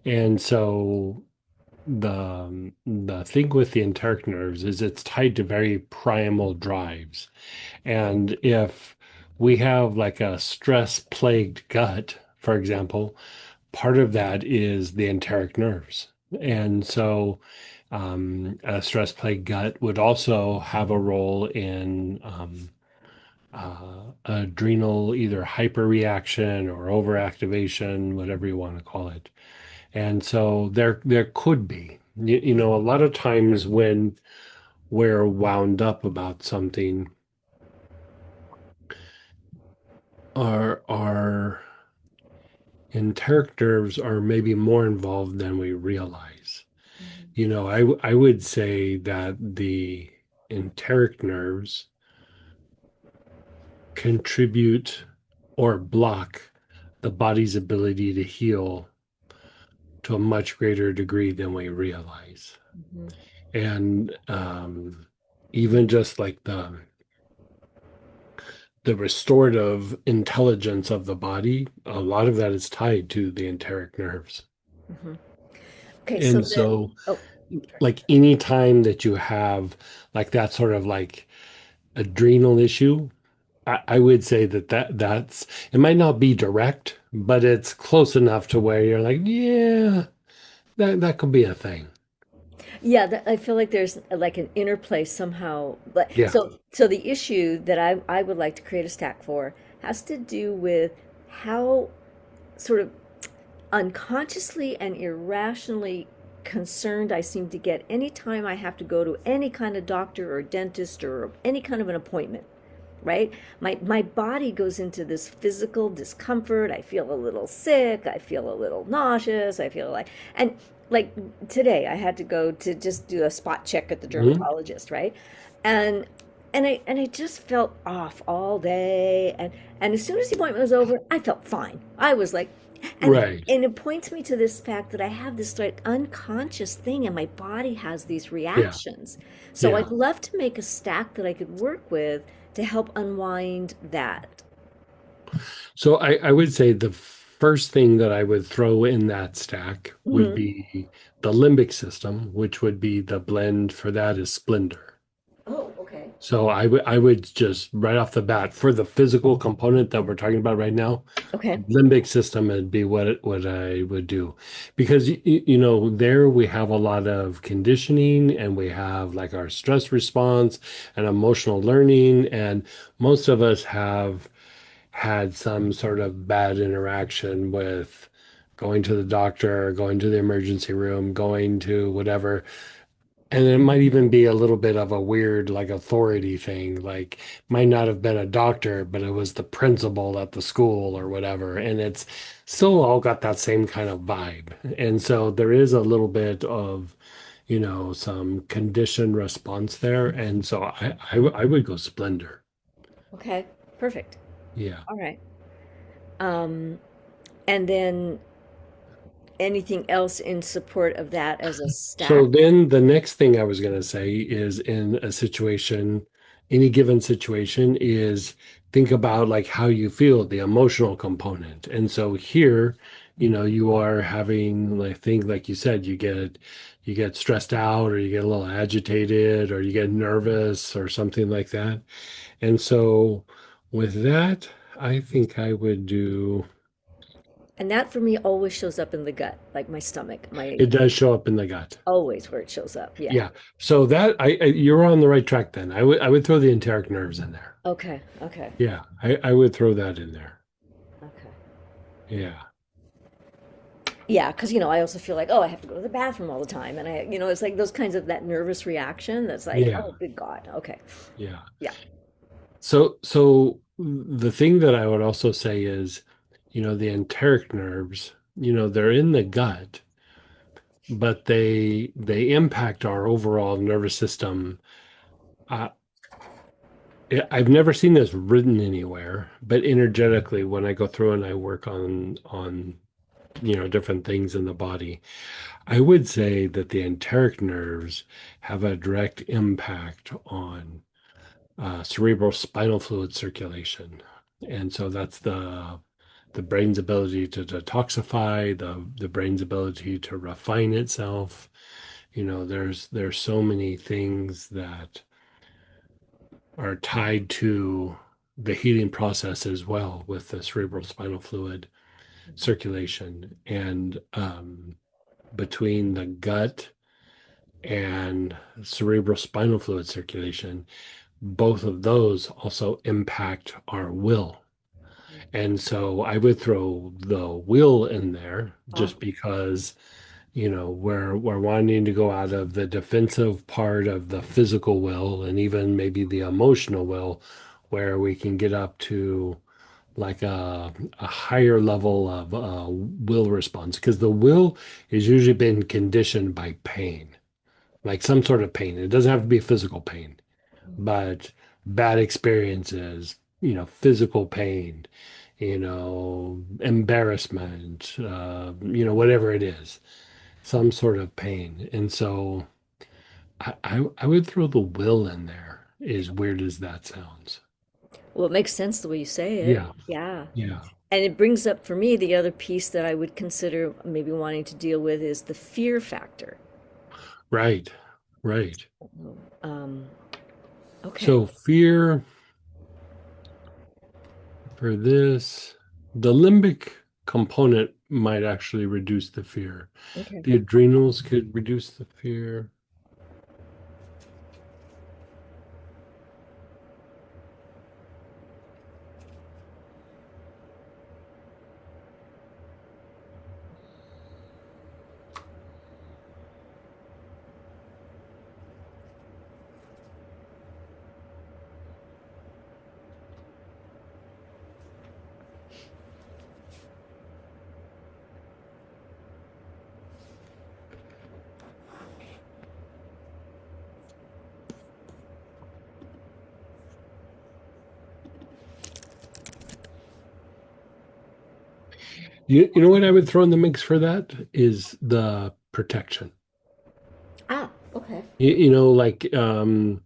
And so the thing with the enteric nerves is it's tied to very primal drives. And if we have like a stress plagued gut, for example. Part of that is the enteric nerves. And so a stress plagued gut would also have a role in adrenal either hyperreaction or overactivation, whatever you want to call it. And so there could be, you know, a lot of times when we're wound up about something, our enteric nerves are maybe more involved than we realize. Mhm. You know, I would say that the enteric nerves contribute or block the body's ability to heal to a much greater degree than we realize. Mhm. And even just like the restorative intelligence of the body, a lot of that is tied to the enteric nerves. Mhm. Okay, so And then, so, oh, sorry. like any time that you have like that sort of like adrenal issue, I would say that's it might not be direct, but it's close enough to where you're like, yeah, that could be a thing. Yeah, I feel like there's like an interplay somehow. But Yeah. so the issue that I would like to create a stack for has to do with how sort of unconsciously and irrationally concerned I seem to get anytime I have to go to any kind of doctor or dentist or any kind of an appointment, right? My body goes into this physical discomfort. I feel a little sick, I feel a little nauseous, I feel like and like today I had to go to just do a spot check at the Mhm. dermatologist, right? And and I just felt off all day and as soon as the appointment was over, I felt fine. I was like Right. and it points me to this fact that I have this like unconscious thing and my body has these Yeah. reactions. So Yeah. I'd love to make a stack that I could work with to help unwind that. So I would say the first thing that I would throw in that stack would Hmm. be the limbic system, which would be the blend for that is Splendor. Oh, okay. So I would just right off the bat for the physical component that we're talking about right now, Okay. limbic system would be what I would do, because you know there we have a lot of conditioning and we have like our stress response and emotional learning, and most of us have had some sort of bad interaction with going to the doctor, going to the emergency room, going to whatever. And it might even be a little bit of a weird, like, authority thing. Like, might not have been a doctor, but it was the principal at the school or whatever. And it's still all got that same kind of vibe. And so there is a little bit of, you know, some conditioned response there. And so I would go Splendor. Okay. Perfect. Yeah. All right. Um, and then anything else in support of that as a So stack? then the next thing I was going to say is in a situation, any given situation, is think about like how you feel, the emotional component. And so here, you know, you are having, I think, like you said, you get stressed out or you get a little agitated or you get nervous or something like that. And so with that, I think I would do, And that for me always shows up in the gut, like my stomach, my it does show up in the gut. always where it shows up. Yeah. Yeah. So that you're on the right track then. I would throw the enteric nerves in there. Okay. Okay. Yeah, I would throw that in there. Okay. Yeah. Yeah, because I also feel like, oh, I have to go to the bathroom all the time, and it's like those kinds of that nervous reaction that's like, Yeah. oh, good God. Okay. Yeah. Yeah. So the thing that I would also say is, you know, the enteric nerves, you know, they're in the gut, but they impact our overall nervous system. Uh, I've never seen this written anywhere, but energetically, when I go through and I work on you know different things in the body, I would say that the enteric nerves have a direct impact on cerebral spinal fluid circulation. And so that's the brain's ability to detoxify, the brain's ability to refine itself. You know, there's so many things that are tied to the healing process as well with the cerebral spinal fluid circulation. And between the gut and cerebral spinal fluid circulation, both of those also impact our will. And so I would throw the will in there Ah, just because, we're wanting to go out of the defensive part of the physical will and even maybe the emotional will, where we can get up to like a higher level of will response, because the will is usually been conditioned by pain, like some sort of pain. It doesn't have to be physical pain, but bad experiences, physical pain, embarrassment, whatever it is, some sort of pain. And so I would throw the will in there, as weird as that sounds. well, it makes sense the way you say it. Yeah, Yeah. yeah, And it brings up for me the other piece that I would consider maybe wanting to deal with is the fear factor. right, right. Um, okay. So fear for this, the limbic component might actually reduce the fear. Okay. The adrenals could reduce the fear. You know what I would throw in the mix for that is the protection. Ah, okay. Like y-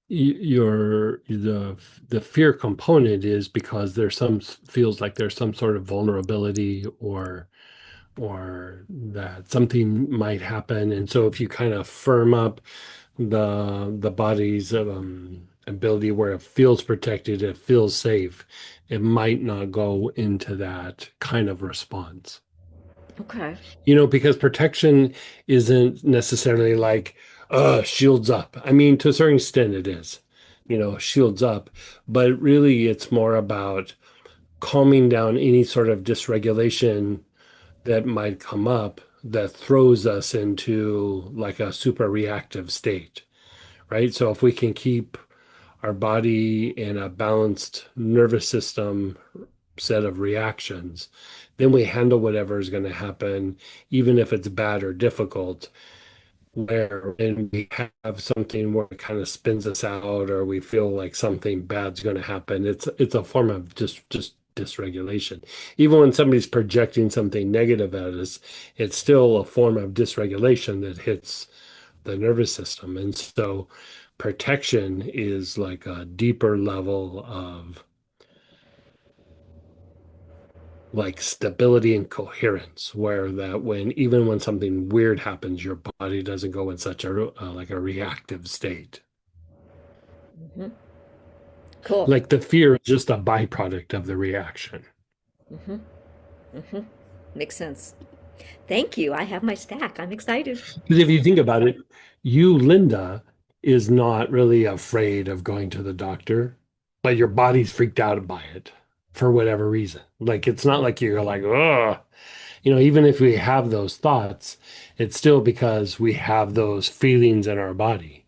your the fear component is because there's some feels like there's some sort of vulnerability, or that something might happen. And so if you kind of firm up the body's ability where it feels protected, it feels safe, it might not go into that kind of response. Okay. Because protection isn't necessarily like, shields up. I mean, to a certain extent, it is, shields up, but really it's more about calming down any sort of dysregulation that might come up that throws us into like a super reactive state, right? So if we can keep our body in a balanced nervous system set of reactions, then we handle whatever is going to happen, even if it's bad or difficult. Where when we have something where it kind of spins us out, or we feel like something bad's going to happen, it's a form of just dysregulation. Even when somebody's projecting something negative at us, it's still a form of dysregulation that hits the nervous system. And so protection is like a deeper level of like stability and coherence, where that when even when something weird happens, your body doesn't go in such a like a reactive state. Hmm. Cool. Like the fear is just a byproduct of the reaction. Hmm. Hmm. Makes sense. Thank you. I have my stack. I'm excited. Because if you think about it, you, Linda, is not really afraid of going to the doctor, but your body's freaked out by it for whatever reason. Like it's not like you're like, oh, even if we have those thoughts, it's still because we have those feelings in our body.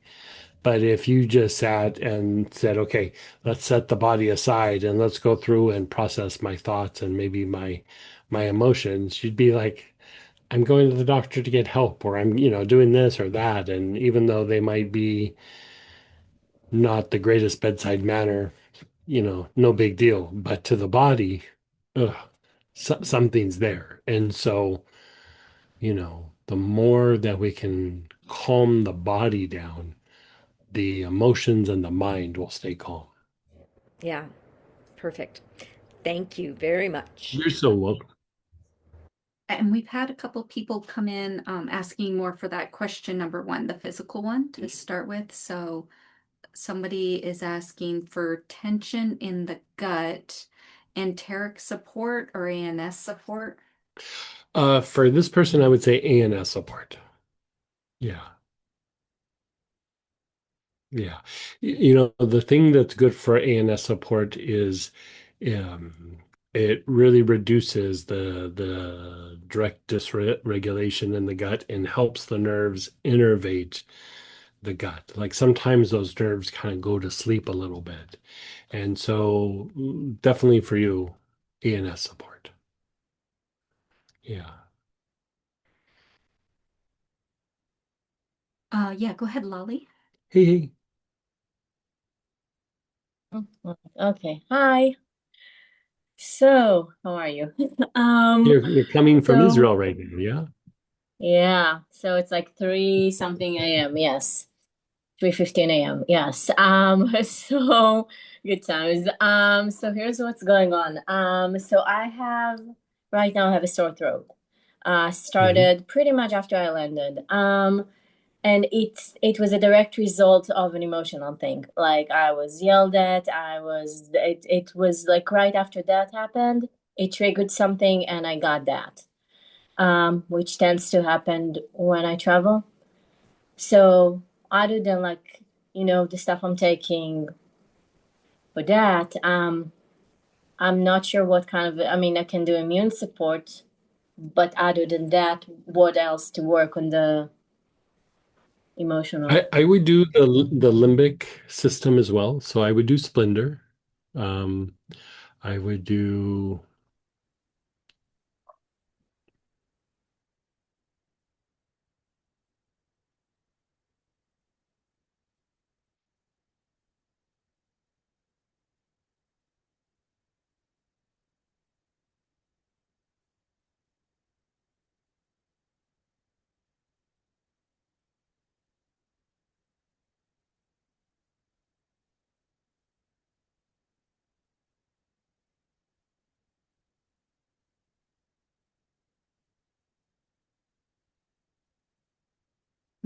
But if you just sat and said, okay, let's set the body aside and let's go through and process my thoughts and maybe my emotions, you'd be like, I'm going to the doctor to get help, or I'm, doing this or that. And even though they might be not the greatest bedside manner, no big deal. But to the body, ugh, something's there. And so, the more that we can calm the body down, the emotions and the mind will stay calm. Yeah, perfect. Thank you very much. You're so welcome. And we've had a couple people come in asking more for that question number one, the physical one to start with. So somebody is asking for tension in the gut, enteric support or ANS support. For this person, I would say ANS support. Yeah. Yeah. The thing that's good for ANS support is um, it really reduces the direct dysregulation in the gut and helps the nerves innervate the gut. Like sometimes those nerves kind of go to sleep a little bit. And so definitely for you, ANS support. Yeah. Yeah, go ahead, Lolly. Hey, hey, Okay. Hi. So, how are you? Um, you're coming from so Israel right now, yeah? yeah, so it's like 3 something a.m. Yes. 3:15 a.m. Yes. So good times. So here's what's going on. So I have right now I have a sore throat. Hmm. Started pretty much after I landed. And it was a direct result of an emotional thing. Like I was yelled at. It was like right after that happened, it triggered something, and I got that, which tends to happen when I travel. So other than like the stuff I'm taking for that, I'm not sure what kind of. I mean, I can do immune support, but other than that, what else to work on the emotional? I would do the limbic system as well. So I would do Splendor. Um, I would do,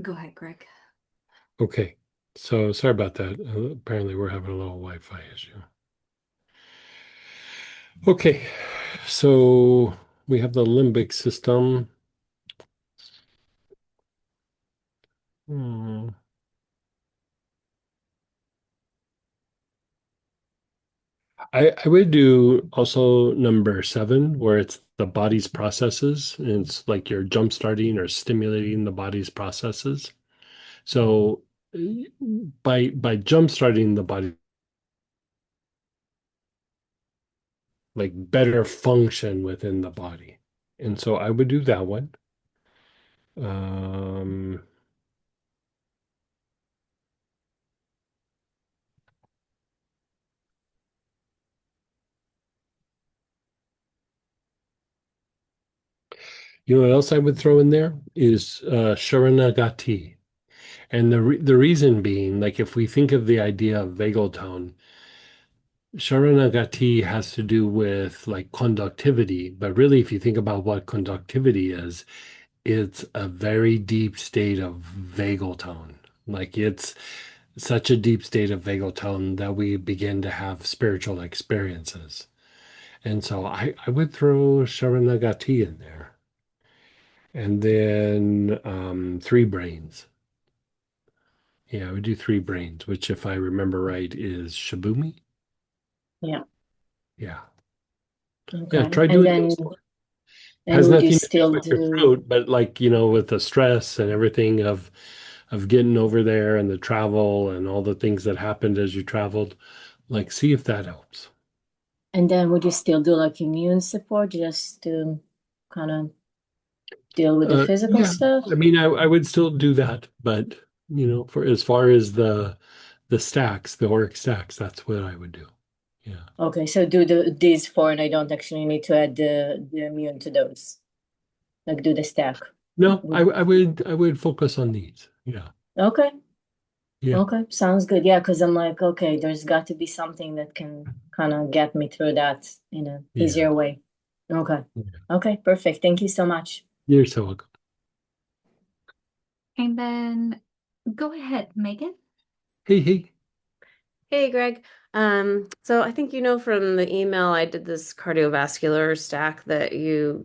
Go ahead, Greg. okay. So sorry about that. Apparently we're having a little Wi-Fi issue. Okay. So we have the limbic system. Hmm. I would do also number 7, where it's the body's processes. And it's like you're jump starting or stimulating the body's processes. So by jump starting the body, like better function within the body. And so I would do that one. Um, you know what else I would throw in there is Sharanagati. And the reason being, like if we think of the idea of vagal tone, Sharanagati has to do with like conductivity. But really, if you think about what conductivity is, it's a very deep state of vagal tone. Like it's such a deep state of vagal tone that we begin to have spiritual experiences. And so I would throw Sharanagati in there. And then 3 brains. Yeah, I would do 3 brains, which if I remember right is Shibumi. Yeah. Yeah. Yeah, Okay. try And doing then those. and Has would you nothing to do still with your do throat, but like, with the stress and everything of getting over there and the travel and all the things that happened as you traveled, like see if that helps. and then would you still do like immune support just to kind of deal with the physical Yeah, stuff? I mean, I would still do that, but for as far as the stacks, the Auric stacks, that's what I would do. Yeah. Okay, so do these four, and I don't actually need to add the immune to those. Like do the stack. No, Would I would focus on these. Yeah. okay, Yeah. okay, sounds good. Yeah, because I'm like, okay, there's got to be something that can kind of get me through that in a Yeah. easier way. Okay. Yeah. Okay, perfect. Thank you so much. You're so welcome. And then go ahead, Megan. Hey, hey. Hey, Greg. So I think you know from the email I did this cardiovascular stack that you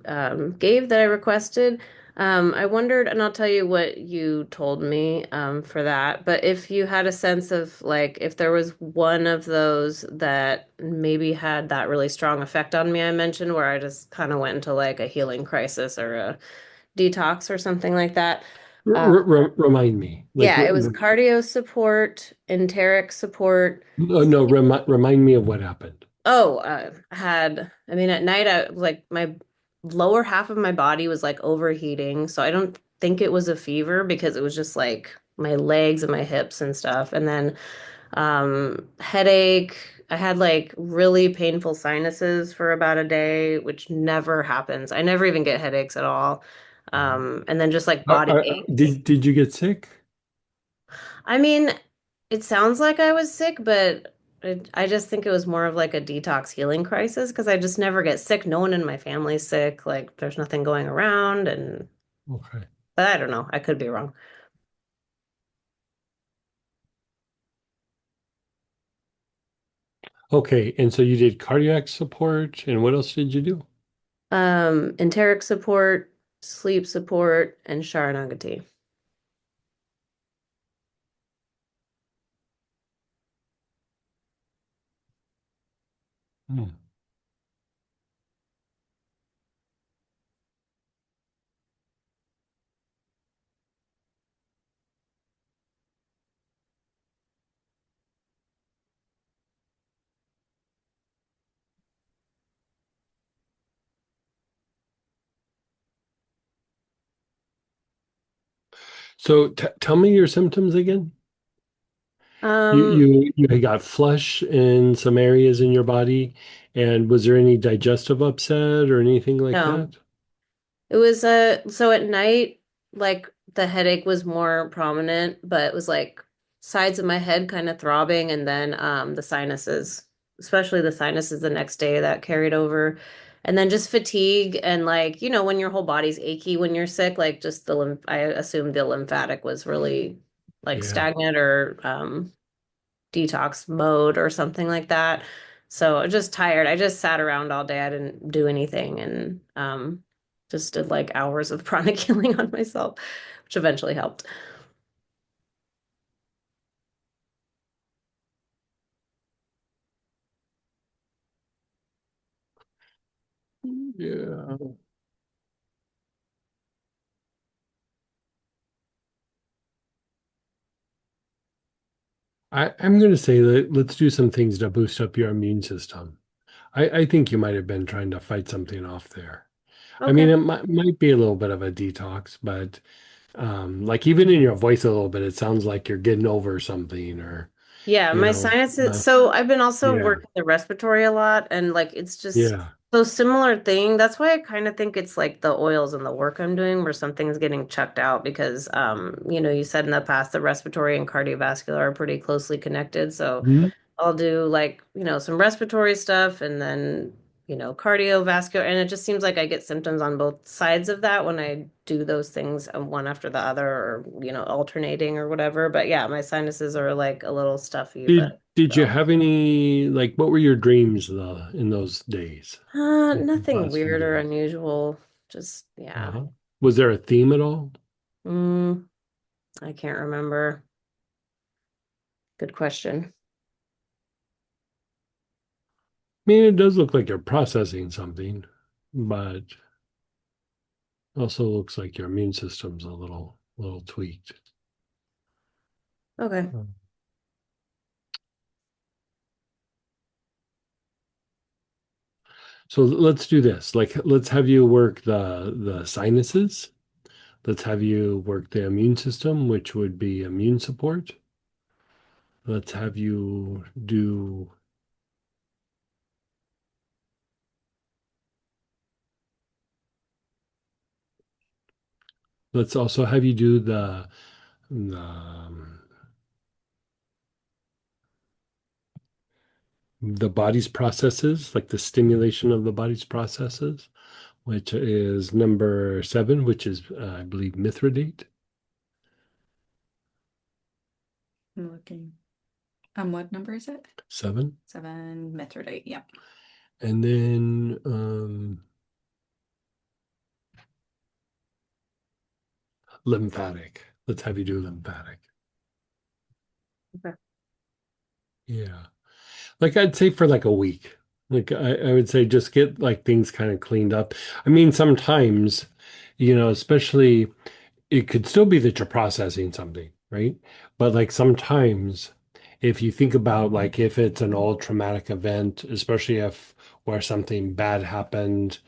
gave that I requested. I wondered, and I'll tell you what you told me for that, but if you had a sense of like if there was one of those that maybe had that really strong effect on me I mentioned where I just kind of went into like a healing crisis or a detox or something like that. Uh, Remind me, like, yeah, it was cardio support, enteric support. no, remind me of what happened. Oh, I mean, at night, like my lower half of my body was like overheating. So I don't think it was a fever because it was just like my legs and my hips and stuff. And then, headache. I had like really painful sinuses for about a day, which never happens. I never even get headaches at all. And then just like body aches. Did you get sick? I mean, it sounds like I was sick, but I just think it was more of like a detox healing crisis because I just never get sick. No one in my family's sick. Like there's nothing going around and Okay. but I don't know. I could be wrong. Okay, and so you did cardiac support, and what else did you do? Enteric support, sleep support, and Sharanagati. Hmm. So t tell me your symptoms again. Um, You got flush in some areas in your body, and was there any digestive upset or anything like no. that? It was so at night, like the headache was more prominent, but it was like sides of my head kind of throbbing and then the sinuses, especially the sinuses the next day that carried over. And then just fatigue and like, when your whole body's achy when you're sick, like just the lymph I assumed the lymphatic was really like Yeah. stagnant or detox mode or something like that. So I was just tired. I just sat around all day. I didn't do anything and just did like hours of pranic healing on myself, which eventually helped. Yeah. I'm going to say that let's do some things to boost up your immune system. I think you might have been trying to fight something off there. I mean, Okay. it might be a little bit of a detox, but like even in your voice a little bit, it sounds like you're getting over something or, Yeah, you my know, sinuses. So I've been also yeah, working the respiratory a lot, and like it's just yeah. so similar thing. That's why I kind of think it's like the oils and the work I'm doing where something's getting chucked out because you said in the past the respiratory and cardiovascular are pretty closely connected. So Mhm. I'll do like, some respiratory stuff and then, cardiovascular. And it just seems like I get symptoms on both sides of that when I do those things one after the other or, alternating or whatever. But yeah, my sinuses are like a little stuffy, but Did you so. have any like what were your dreams in those days? Like the Nothing last few weird or days? unusual. Just, yeah. Uh-huh. Was there a theme at all? Mm, I can't remember. Good question. I mean, it does look like you're processing something, but also looks like your immune system's a little tweaked. Okay. Hmm. So let's do this. Like, let's have you work the sinuses. Let's have you work the immune system, which would be immune support. Let's have you do. Let's also have you do the body's processes, like the stimulation of the body's processes, which is number 7, which is I believe Mithridate. I'm looking. What number is it? 7. 7 Mithridate. Yep. And then lymphatic. Let's have you do lymphatic. Okay. Yeah. Like I'd say for like a week. Like I would say just get like things kind of cleaned up. I mean, sometimes, especially it could still be that you're processing something, right? But like sometimes if you think about like if it's an old traumatic event, especially if where something bad happened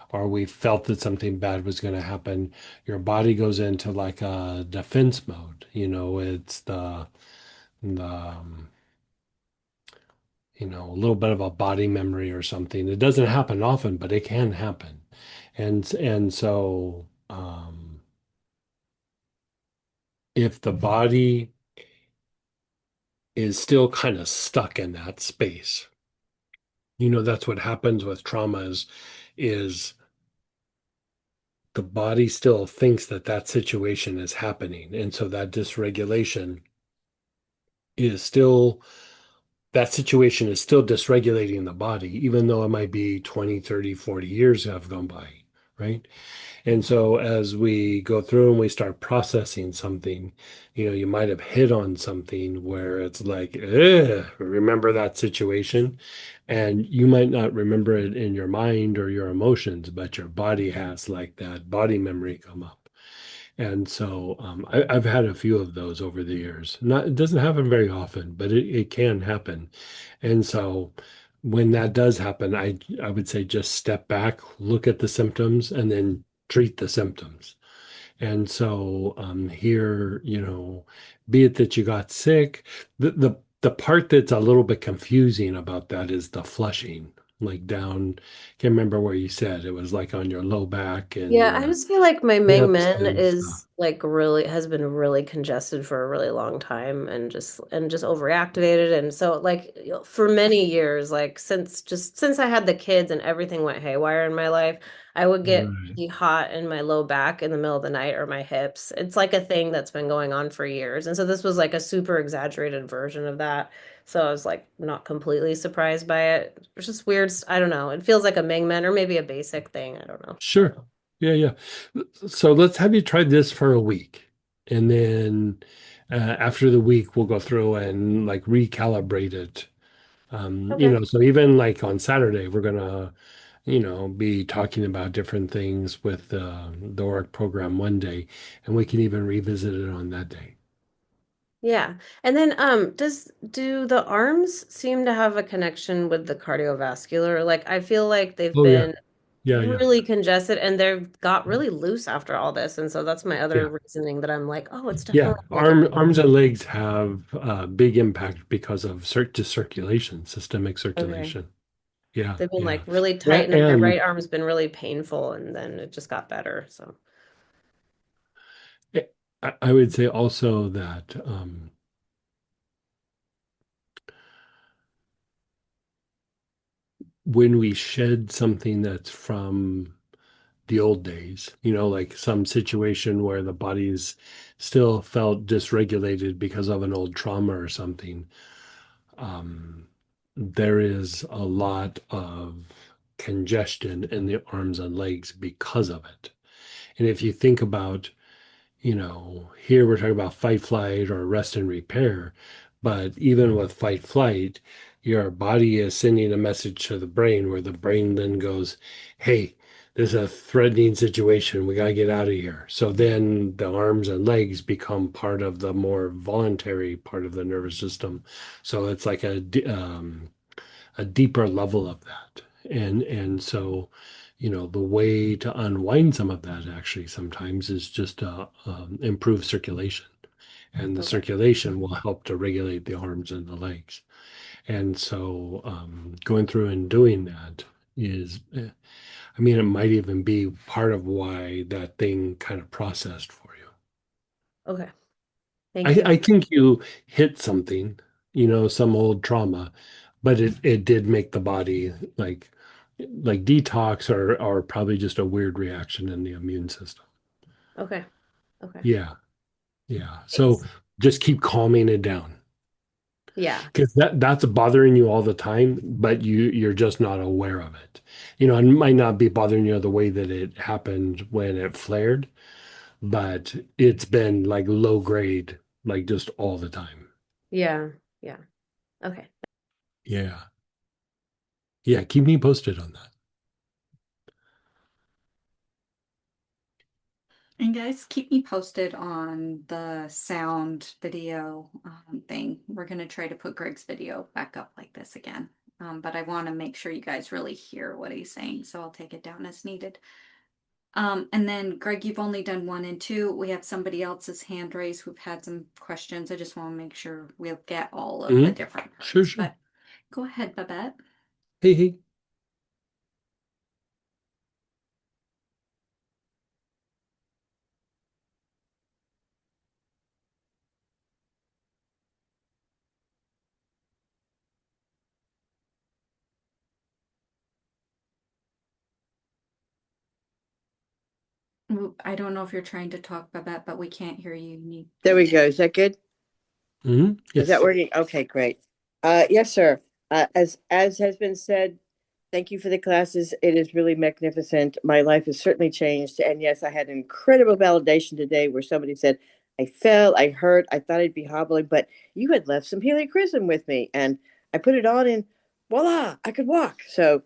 or we felt that something bad was going to happen, your body goes into like a defense mode. It's the a little bit of a body memory or something. It doesn't happen often, but it can happen. And so if the body is still kind of stuck in that space, that's what happens with traumas is the body still thinks that that situation is happening. And so that dysregulation is still that situation is still dysregulating the body, even though it might be 20, 30, 40 years have gone by, right? And so as we go through and we start processing something, you might have hit on something where it's like, ugh, remember that situation? And you might not remember it in your mind or your emotions, but your body has like that body memory come up. And so I've had a few of those over the years. It doesn't happen very often, but it can happen. And so when that does happen, I would say just step back, look at the symptoms, and then treat the symptoms. And so here, be it that you got sick, the part that's a little bit confusing about that is the flushing, like down, can't remember where you said it was like on your low back and Yeah, I your just feel like my main hips men and stuff. is like really has been really congested for a really long time and just overactivated. And so like for many years, like since I had the kids and everything went haywire in my life, I would get Right. really hot in my low back in the middle of the night or my hips. It's like a thing that's been going on for years. And so this was like a super exaggerated version of that. So I was like not completely surprised by it. It's just weird. I don't know. It feels like a Mingmen or maybe a basic thing. I don't know. Sure. Yeah, yeah. So let's have you try this for a week. And then after the week, we'll go through and like recalibrate it. Okay. So even like on Saturday, we're gonna, be talking about different things with the Auric program one day, and we can even revisit it on that day. Yeah. And then do the arms seem to have a connection with the cardiovascular? Like I feel like they've Oh yeah, been yeah, yeah, really congested and they've got really loose after all this. And so that's my other yeah, reasoning that I'm like, oh, it's yeah. definitely making Arms and legs have big impact because of circulation, systemic okay. circulation. Yeah, They've been yeah. like really tight Yeah, and then my right and arm's been really painful and then it just got better. So I would say also that when we shed something that's from the old days, like some situation where the body's still felt dysregulated because of an old trauma or something, there is a lot of congestion in the arms and legs because of it. And if you think about here we're talking about fight, flight, or rest and repair. But even with fight, flight, your body is sending a message to the brain where the brain then goes, hey, there's a threatening situation. We got to get out of here. So then the arms and legs become part of the more voluntary part of the nervous system. So it's like a deeper level of that. And so, the way to unwind some of that actually sometimes is just to improve circulation. And the okay. circulation will help to regulate the arms and the legs. And so going through and doing that is, I mean, it might even be part of why that thing kind of processed for you. Okay. Thank I, you. I think you hit something, some old trauma, but it did make the body like detox or probably just a weird reaction in the immune system. Okay. Okay. Yeah, yeah. So Thanks. just keep calming it down. Yeah. Because that's bothering you all the time, but you're just not aware of it. It might not be bothering you the way that it happened when it flared, but it's been like low grade, like just all the time. Yeah. Yeah. Okay. Yeah. Yeah, keep me posted on that. And guys, keep me posted on the sound video thing. We're going to try to put Greg's video back up like this again. But I want to make sure you guys really hear what he's saying, so I'll take it down as needed. And then, Greg, you've only done 1 and 2. We have somebody else's hand raised who've had some questions. I just want to make sure we'll get all of the different parts. Sure, sure. But go ahead, Babette. Hey, hey. I don't know if you're trying to talk, Babette, but we can't hear you. There we go. Is that good? Is that Yes. working? Okay, great. Yes, sir. As has been said, thank you for the classes. It is really magnificent. My life has certainly changed. And yes, I had incredible validation today where somebody said, I fell, I hurt, I thought I'd be hobbling, but you had left some heliochrysum with me. And I put it on and voila, I could walk. So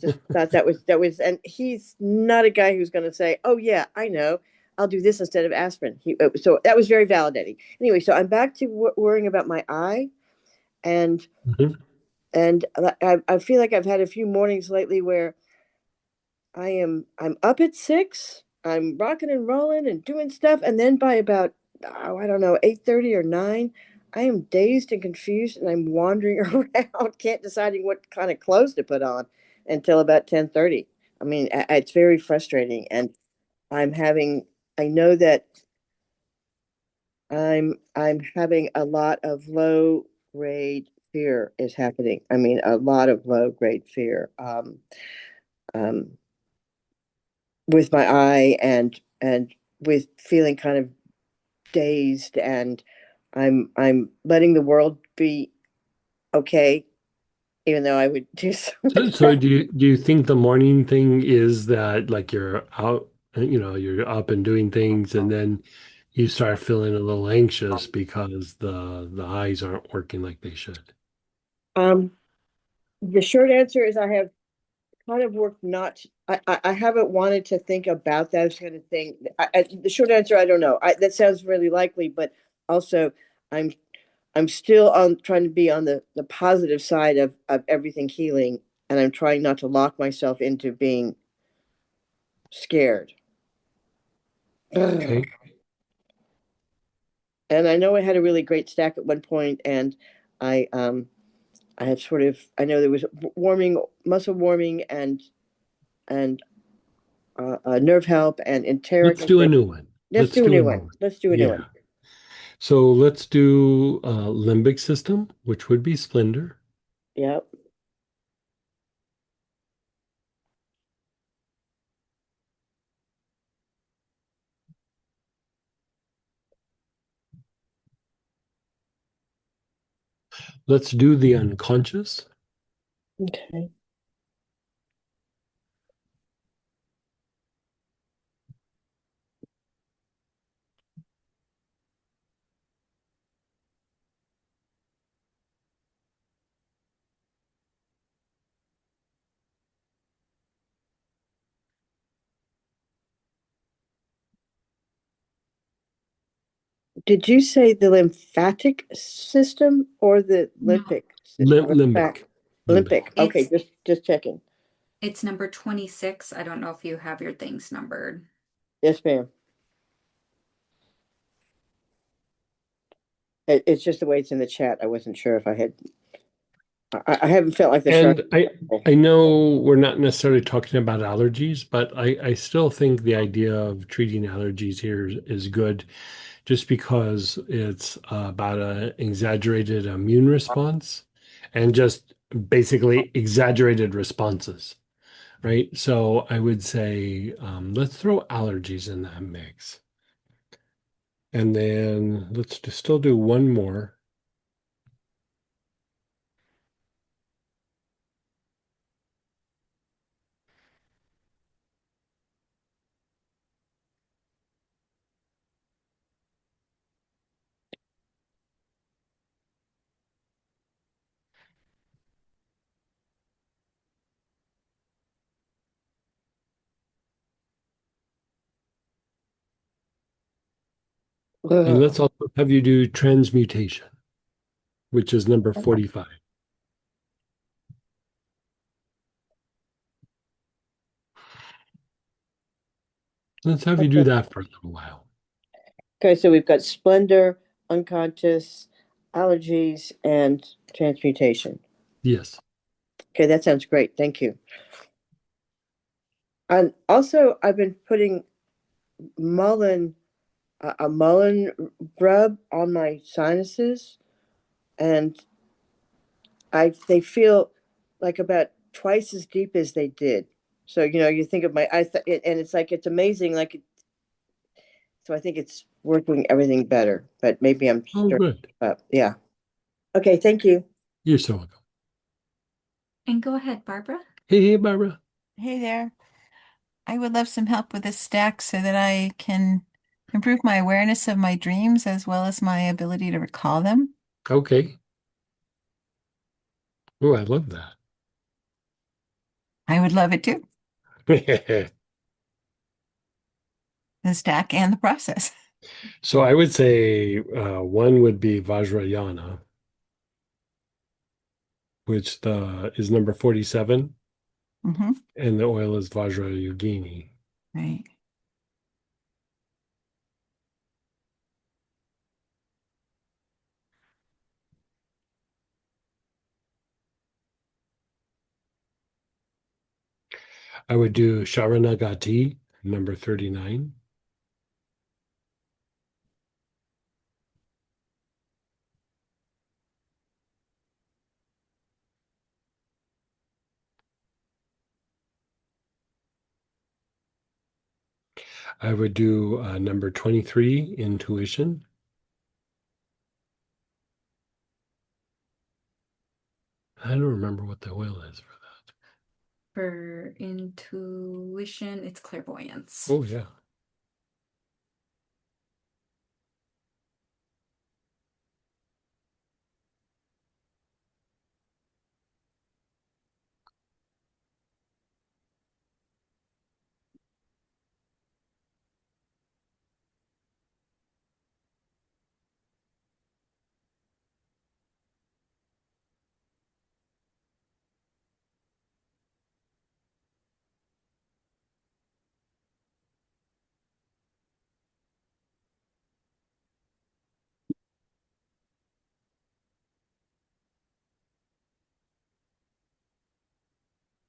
just thought that was, and he's not a guy who's going to say, oh yeah, I know. I'll do this instead of aspirin. So that was very validating. Anyway, so I'm back to worrying about my eye, and Mhm. and I feel like I've had a few mornings lately where I'm up at 6, I'm rocking and rolling and doing stuff, and then by about I don't know 8:30 or 9, I am dazed and confused, and I'm wandering around, can't deciding what kind of clothes to put on until about 10:30. I mean, it's very frustrating, and I'm having. I know that I'm having a lot of low grade fear is happening. I mean, a lot of low grade fear um, with my eye and with feeling kind of dazed, and I'm letting the world be okay, even though I would do so So, much so do you think the morning thing is that like you're out, you're up and doing things, and then you start feeling a little anxious because the eyes aren't working like they should? um, the short answer is I have kind of worked not. I haven't wanted to think about that kind of thing. The short answer, I don't know. That sounds really likely, but also I'm I'm still on trying to be on the positive side of everything healing, and I'm trying not to lock myself into being scared. And Okay. I know I had a really great stack at one point, and I had sort of I know there was warming, muscle warming, and nerve help and enteric Let's and do a things. new one. Let's Let's do a do a new new one. one. Let's do a new one. Yeah. So let's do limbic system, which would be splendor. Yep. Let's do the unconscious. Okay. Did you say the lymphatic system or the No, limbic system? Limbic. Limbic. Olympic. Okay, it's just checking. it's number 26. I don't know if you have your things numbered. Yes, ma'am. It's just the way it's in the chat. I wasn't sure if I had. I haven't felt like the shark. And I know we're not necessarily talking about allergies, but I still think the idea of treating allergies here is good just because it's about an exaggerated immune response and just basically exaggerated responses, right? So I would say let's throw allergies in that mix. And then let's still do one more. And Ugh. let's also have you do transmutation, which is number 45. Let's have you do Okay. that for a little while. Okay, so we've got splendor, unconscious, allergies, and transmutation. Yes. Okay, that sounds great. Thank you. And also, I've been putting mullein, a mullein rub on my sinuses, and they feel like about twice as deep as they did. So you think of and it's like it's amazing. So I think it's working everything better. But maybe I'm Oh, stirring good. up. Yeah. Okay. Thank you. You're so welcome. And go ahead, Barbara. Hey, Barbara. Hey there. I would love some help with this stack so that I can improve my awareness of my dreams as well as my ability to recall them. Okay. Oh, I love I would love it too, that. the stack and the process. So I would say one would be Vajrayana, which is number 47, Hmm. and the oil is Vajrayogini. Right. I would do Sharanagati, number 39. I would do number 23, Intuition. I don't remember what the oil is for that. For intuition, it's clairvoyance. Oh, yeah.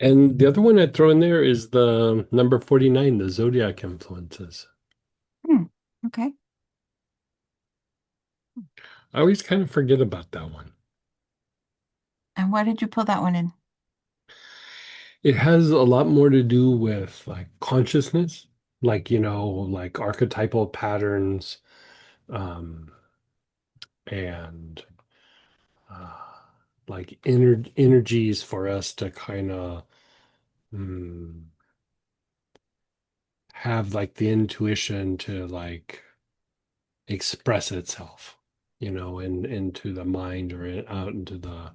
And the other one I'd throw in there is the number 49, the zodiac influences. Hmm. Okay. I always kind of forget about that one. And why did you pull that one in? It has a lot more to do with like consciousness, like, like archetypal patterns, um, and uh, like energies for us to kind of have like the intuition to like express itself, into the mind or out into the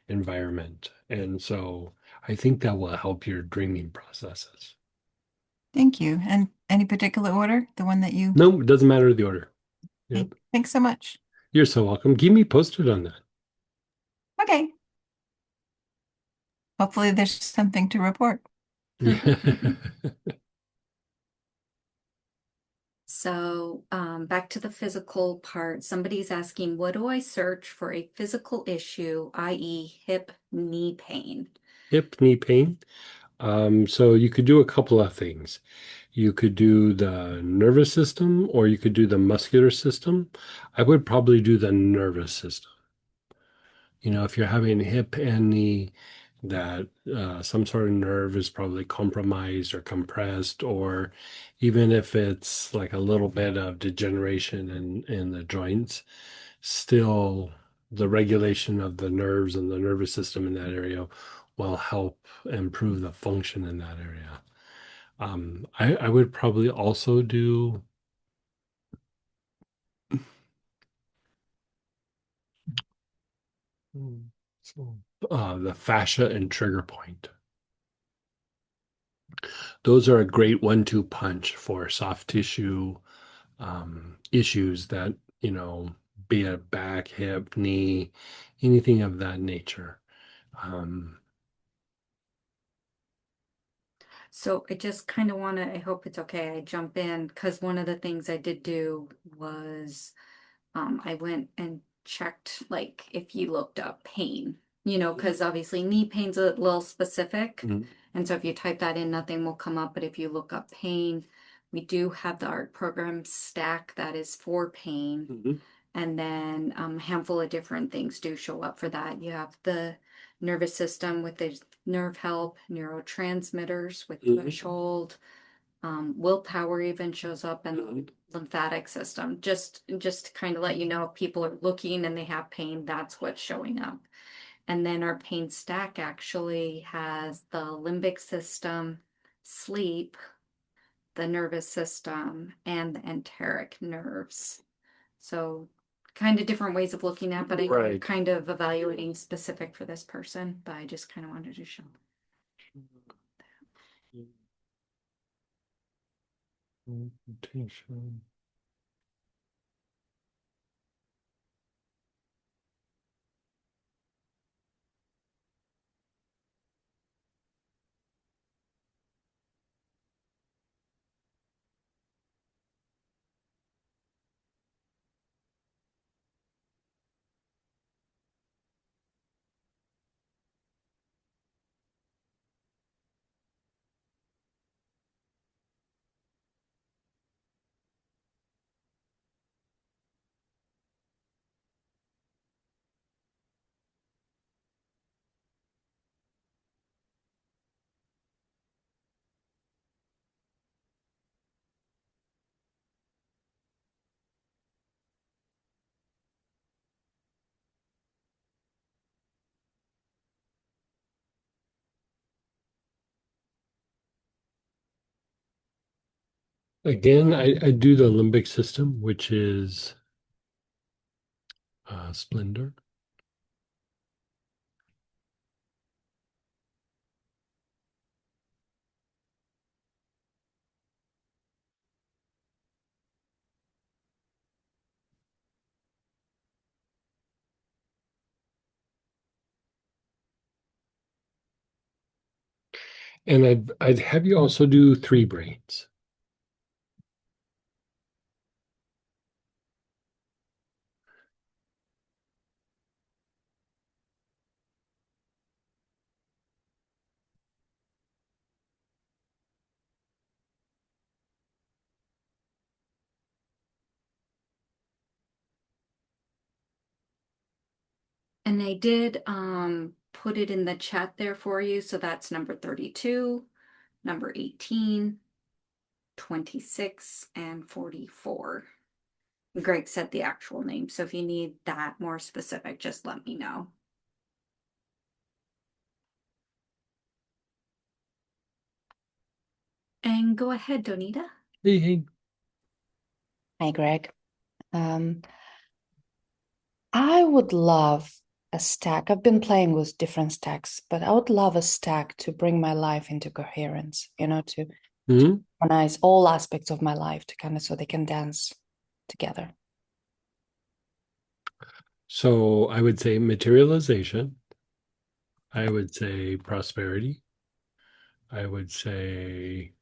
environment. And so I think that will help your dreaming processes. Thank you. And any particular order? The one that you... No, it doesn't matter the order. Okay. Yep. Thanks so much. You're so welcome. Keep me posted on that. Okay. Hopefully there's something to report. So back to the physical part. Somebody's asking, what do I search for a physical issue, i.e. hip, knee pain? Hip, knee pain. So you could do a couple of things. You could do the nervous system or you could do the muscular system. I would probably do the nervous system. If you're having hip and knee, that some sort of nerve is probably compromised or compressed, or even if it's like a little bit of degeneration in the joints, still the regulation of the nerves and the nervous system in that area will help improve the function in that area. I would probably also do the fascia and trigger point. Those are a great 1-2 punch for soft tissue, issues that, be it back, hip, knee, anything of that nature. So I just kind of want to, I hope it's okay, I jump in, because one of the things I did do was I went and checked, like, if you looked up pain, because obviously knee pain's a little specific. Mhm. And so if you type that in, nothing will come up. But if you look up pain, we do have the Auric Program Stack that is for pain. Mhm. And then a handful of different things do show up for that. You have the nervous system with the nerve help, neurotransmitters with Mhm. threshold, willpower even shows up, and Mhm. lymphatic system. Just to kind of let you know, if people are looking and they have pain, that's what's showing up. And then our pain stack actually has the limbic system, sleep, the nervous system, and the enteric nerves. So kind of different ways of looking at, but I'm Right. kind of evaluating specific for this person, but I just kind of wanted to show. Again, I do the limbic system, which is splendor. And I'd have you also do three brains. And I did put it in the chat there for you. So that's number 32, number 18, 26, and 44. Greg said the actual name. So if you need that more specific, just let me know. And go ahead, Donita. Hey. Hi, Greg. Um, I would love a stack. I've been playing with different stacks, but I would love a stack to bring my life into coherence, to Mhm. harmonize all aspects of my life to kind of so they can dance together. So I would say materialization. I would say prosperity. I would say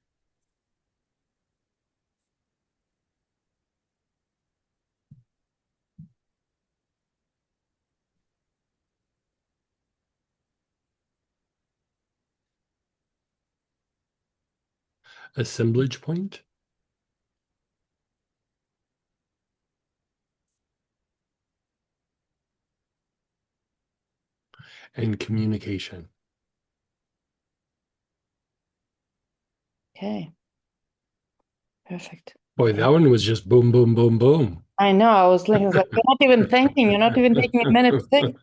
assemblage point. And communication. Okay. Perfect. Boy, that one was just boom, boom, boom, boom. I know. I was like, you're not even thinking. You're not even taking a minute to think.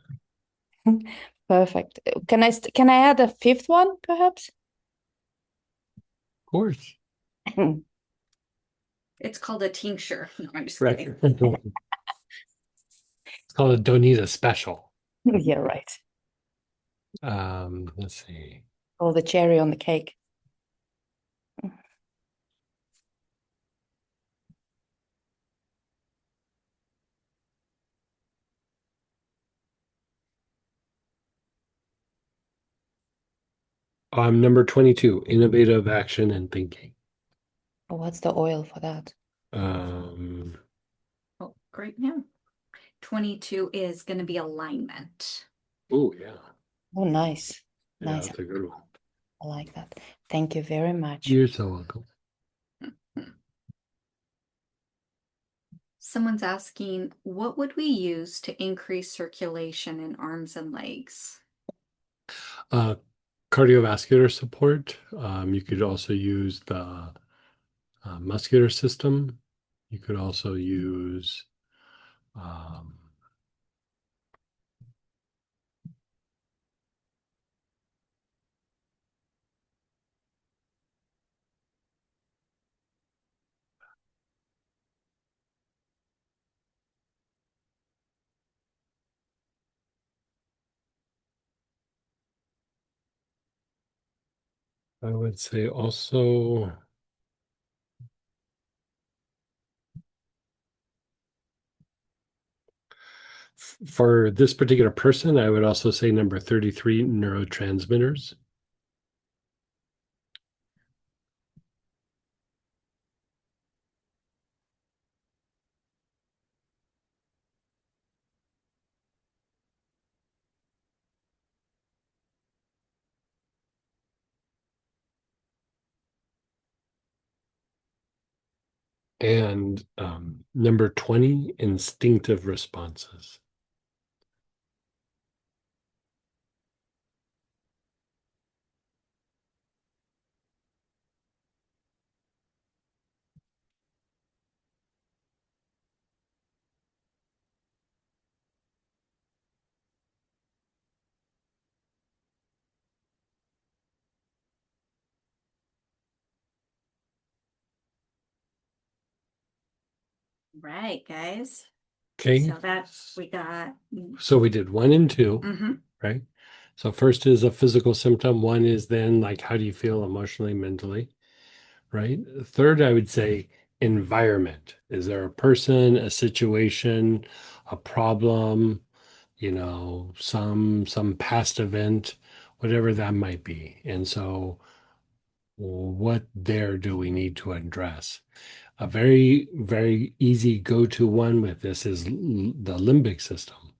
Perfect. Can I add a fifth one, perhaps? Of course. It's called a tincture. No, I'm just Right. kidding. It's called a Donita special. Yeah, right. Let's see. Or the cherry on the cake. Number 22, innovative action and thinking. What's the oil for that? Um, Oh, great. Yeah. 22 is going to be alignment. oh, yeah. Oh, nice. Yeah, Nice. that's a good one. I like that. Thank you very much. You're so welcome. Someone's asking, what would we use to increase circulation in arms and legs? Uh, Cardiovascular support. You could also use the muscular system. You could also use um, I would say also for this particular person, I would also say number 33, neurotransmitters. And number 20, instinctive responses. Right, guys. Okay. So that's we got. So we did 1 and 2, Mhm. right? So first is a physical symptom. 1 is then like, how do you feel emotionally, mentally, right? Third, I would say environment. Is there a person, a situation, a problem, some past event, whatever that might be. And so what there do we need to address? A very, very easy go-to one with this is the limbic system,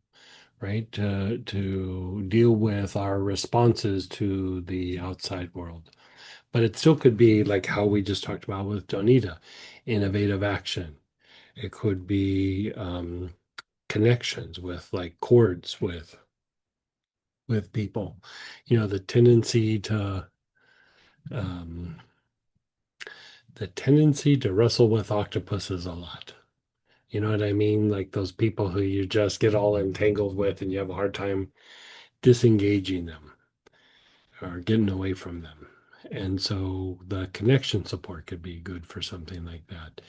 right? To deal with our responses to the outside world. But it still could be like how we just talked about with Donita, innovative action. It could be connections with like chords with people. The um, tendency to wrestle with octopuses a lot. You know what I mean? Like those people who you just get all entangled with and you have a hard time disengaging them or getting away from them. And so the connection support could be good for something like that.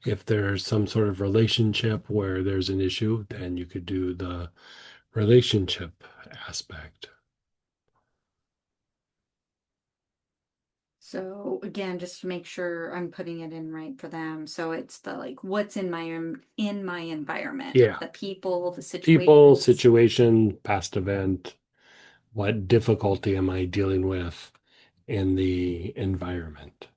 If there's some sort of relationship where there's an issue, then you could do the relationship aspect. So again, just to make sure I'm putting it in right for them. So it's the like what's in my environment. Yeah. The people, the People, situations. situation, past event, what difficulty am I dealing with in the environment?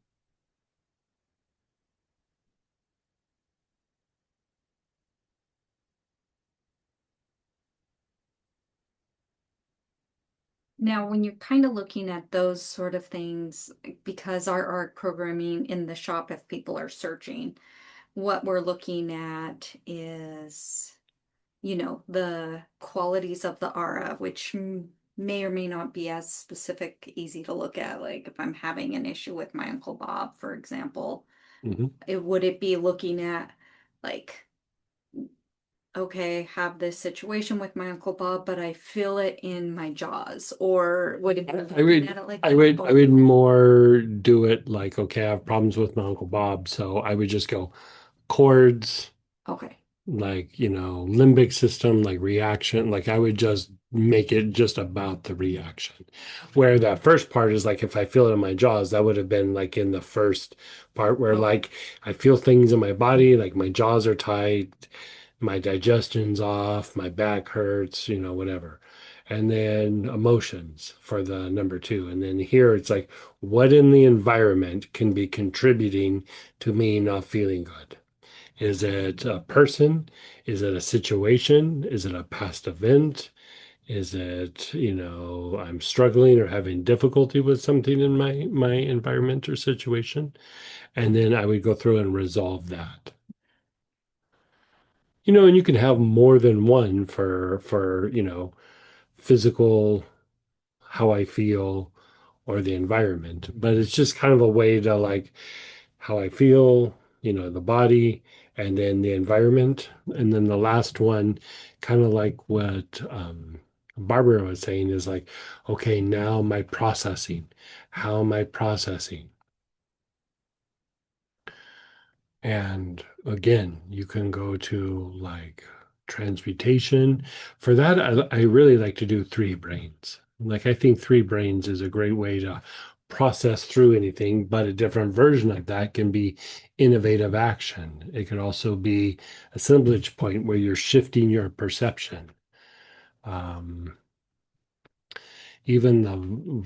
Now, when you're kind of looking at those sort of things, because our art programming in the shop, if people are searching, what we're looking at is, the qualities of the aura, which may or may not be as specific, easy to look at. Like if I'm having an issue with my Uncle Bob, for example, Mm-hmm. would it be looking at like, okay, have this situation with my Uncle Bob, but I feel it in my jaws, or would it be looking at it like I would more do it like, okay, I have problems with my Uncle Bob, so I would just go chords, Okay. like, limbic system, like reaction, like I would just make it just about the reaction. Where that first part is like, if I feel it in my jaws, that would have been like in the first part where Okay. like I feel things in my body, like my jaws are tight, my digestion's off, my back hurts, whatever. and then emotions for the number two. And then here it's like, what in the environment can be contributing to me not feeling good? Is it a person? Is it a situation? Is it a past event? Is it, I'm struggling or having difficulty with something in my environment or situation? And then I would go through and resolve that. And you can have more than one for, physical, how I feel, or the environment. But it's just kind of a way to like how I feel, the body, and then the environment. And then the last one, kind of like what Barbara was saying, is like, okay, now my processing. How am I processing? And again, you can go to like transmutation. For that, I really like to do three brains. Like, I think three brains is a great way to process through anything, but a different version of that can be innovative action. It could also be assemblage point where you're shifting your perception. Um, Even the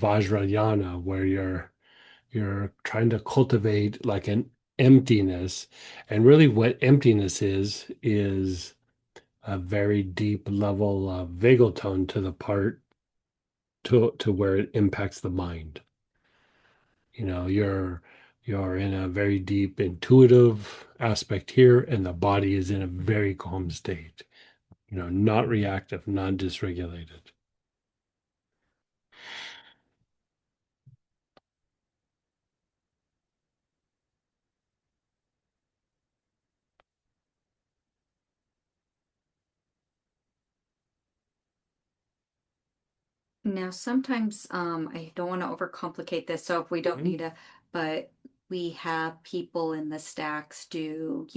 Vajrayana, where you're trying to cultivate like an emptiness. And really what emptiness is a very deep level of vagal tone to the part to where it impacts the mind. You're in a very deep intuitive aspect here, and the body is in a very calm state, not reactive, not dysregulated. Now, sometimes I don't want to overcomplicate this, so if we don't need to, but we have people in the stacks do,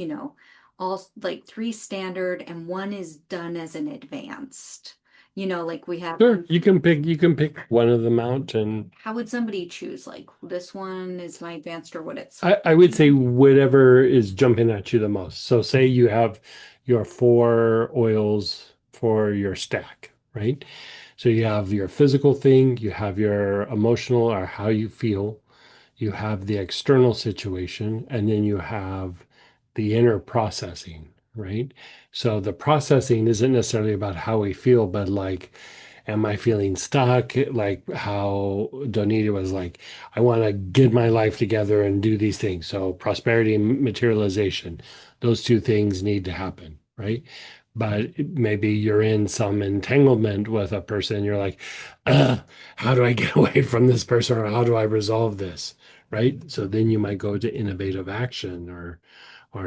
all like 3 standard and one is done as an advanced. Like we have Sure, you can pick one of them out. And how would somebody choose? Like this one is my advanced or what it's I would say whatever is jumping at you the most. So say you have your 4 oils for your stack, right? So you have your physical thing, you have your emotional or how you feel, you have the external situation, and then you have the inner processing, right? So the processing isn't necessarily about how we feel, but like, am I feeling stuck? Like how Donita was like, I want to get my life together and do these things. So prosperity and materialization, those two things need to happen, right? But maybe you're in some entanglement with a person. You're like, how do I get away from this person, or how do I resolve this? Right? So then you might go to innovative action or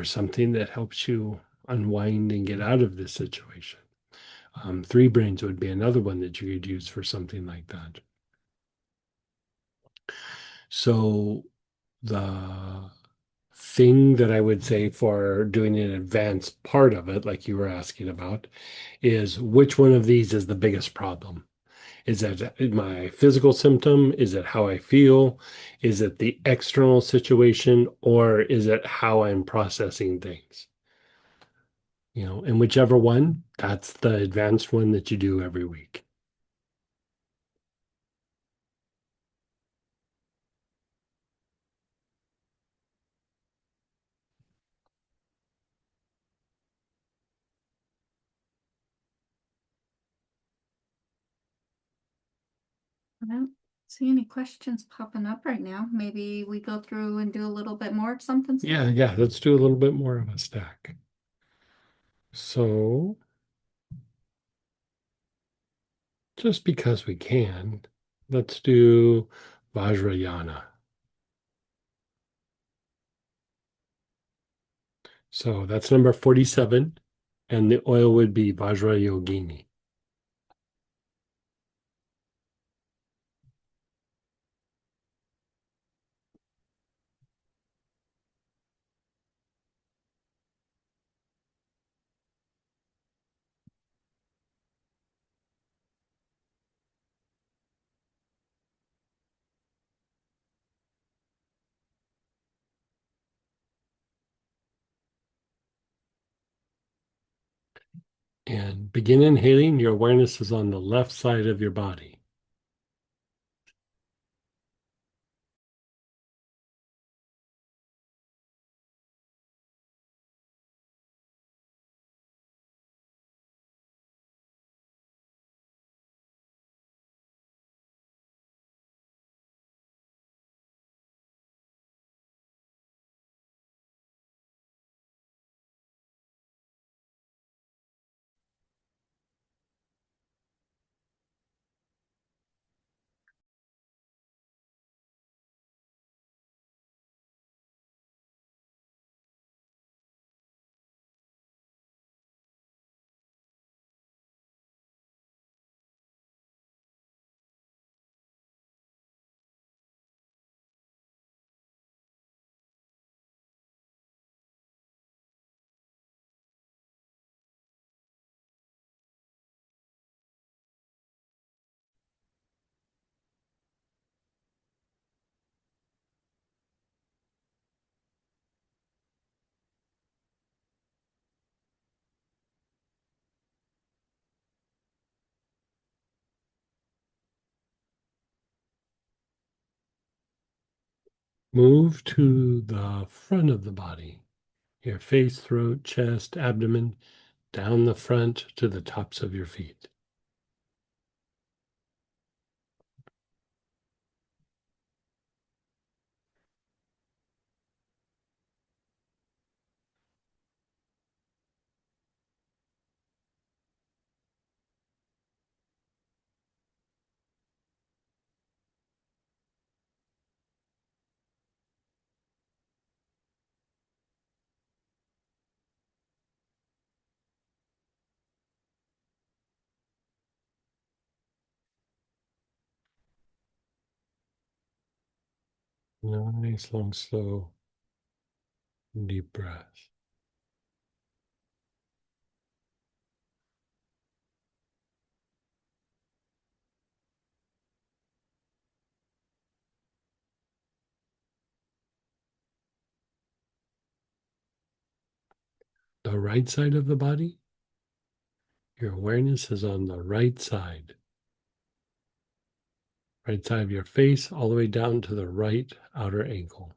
something that helps you unwind and get out of this situation. Three brains would be another one that you could use for something like that. So the thing that I would say for doing an advanced part of it, like you were asking about, is which one of these is the biggest problem? Is it my physical symptom? Is it how I feel? Is it the external situation? Or is it how I'm processing things? And whichever one, that's the advanced one that you do every week. I don't see any questions popping up right now. Maybe we go through and do a little bit more of something. Yeah, let's do a little bit more of a stack. So, just because we can, let's do Vajrayana. So that's number 47, and the oil would be Vajrayogini. And begin inhaling. Your awareness is on the left side of your body. Move to the front of the body. Your face, throat, chest, abdomen, down the front to the tops of your feet. Nice, long, slow, deep breath. The right side of the body, your awareness is on the right side. Right side of your face, all the way down to the right outer ankle.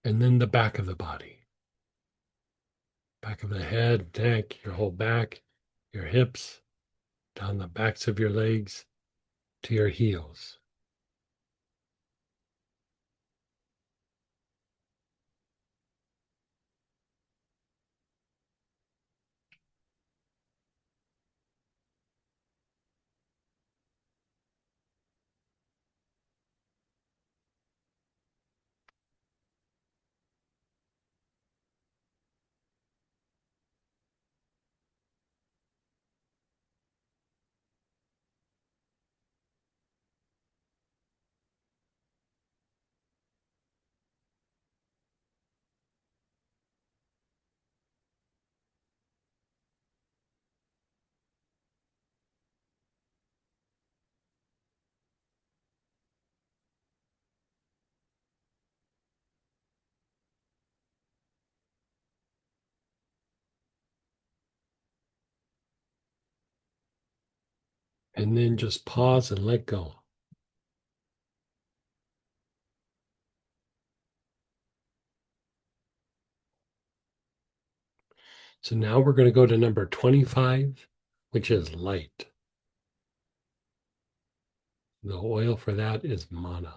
And then the back of the body. Back of the head, neck, your whole back, your hips, down the backs of your legs to your heels. And then just pause and let go. So now we're going to go to number 25, which is light. The oil for that is mana.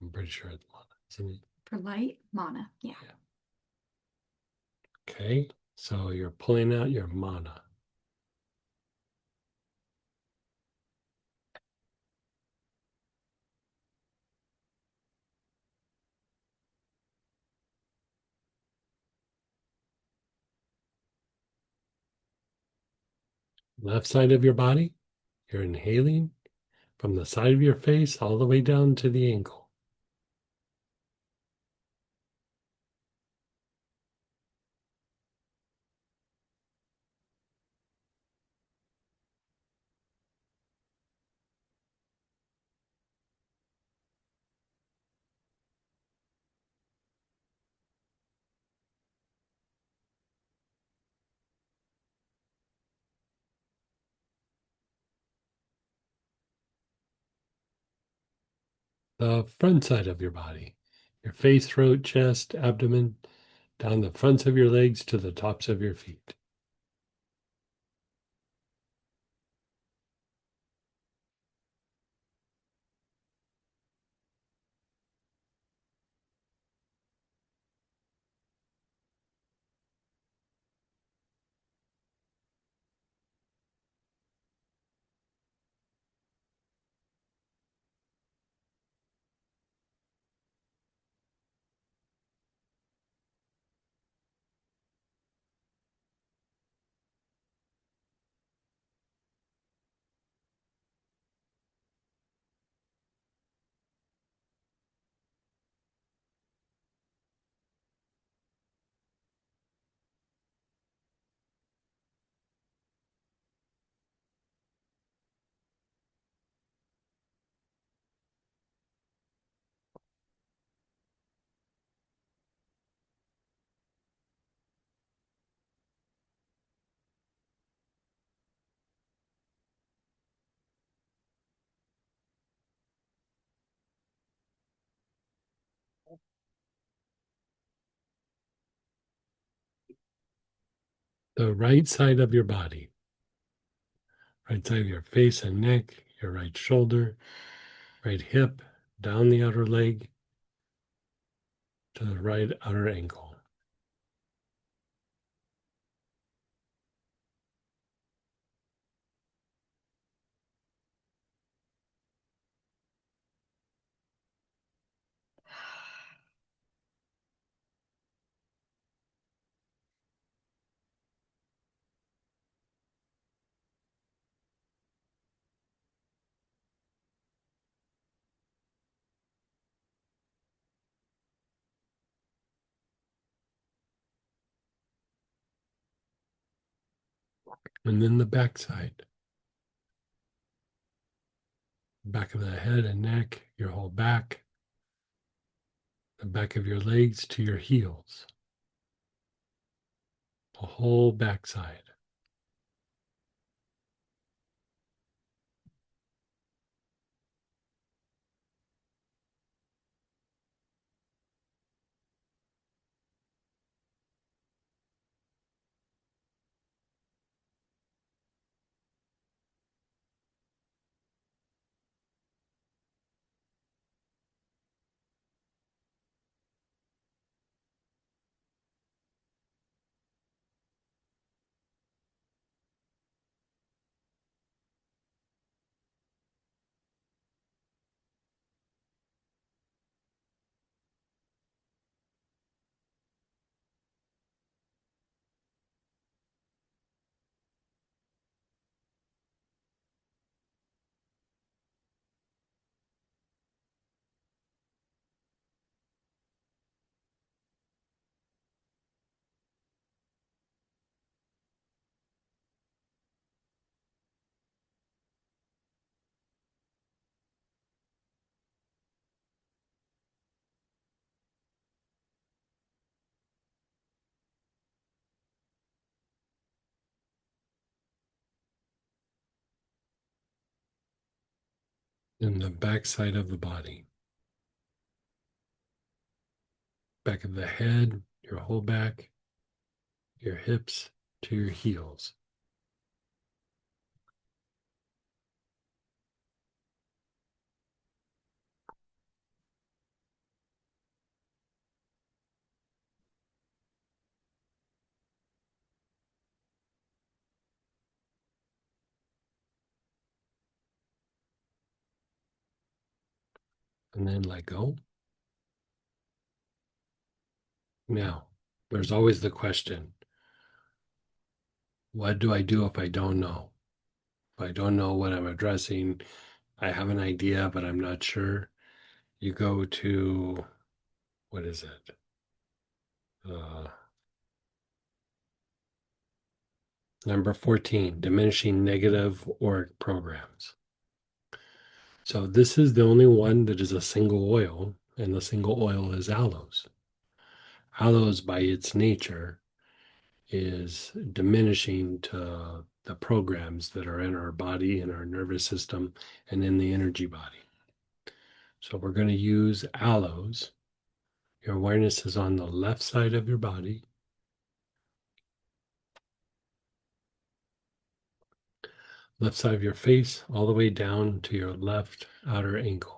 I'm pretty sure it's mana, isn't it? For light, mana. Yeah. Okay, so you're pulling out your mana. Left side of your body, you're inhaling from the side of your face all the way down to the ankle. The front side of your body, your face, throat, chest, abdomen, down the fronts of your legs to the tops of your feet. The right side of your body, right side of your face and neck, your right shoulder, right hip, down the outer leg to the right outer ankle. And then the back side, back of the head and neck, your whole back, the back of your legs to your heels, the whole back side. And the back side of the body, back of the head, your whole back, your hips to your heels. And then let go. Now, there's always the question, what do I do if I don't know? I don't know what I'm addressing. I have an idea, but I'm not sure. You go to, what is it? Number 14, diminishing negative Auric programs. So this is the only one that is a single oil, and the single oil is aloes. Aloes, by its nature, is diminishing to the programs that are in our body, in our nervous system, and in the energy body. So we're going to use aloes. Your awareness is on the left side of your body. Left side of your face, all the way down to your left outer ankle.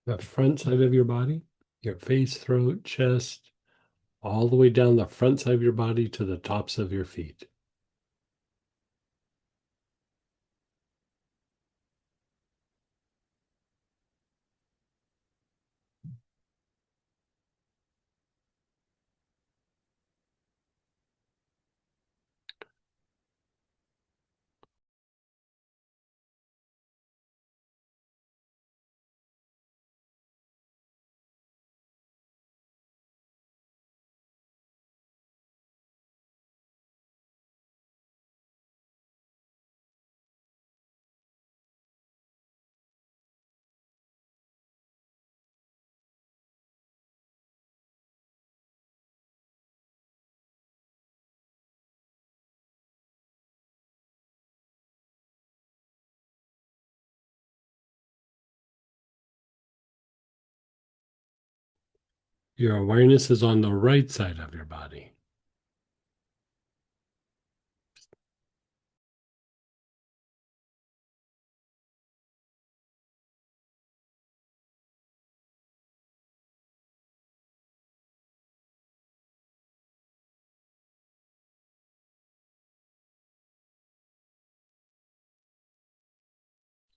The front side of your body, your face, throat, chest, all the way down the front side of your body to the tops of your feet. Your awareness is on the right side of your body.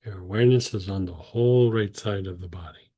Your awareness is on the whole right side of the body.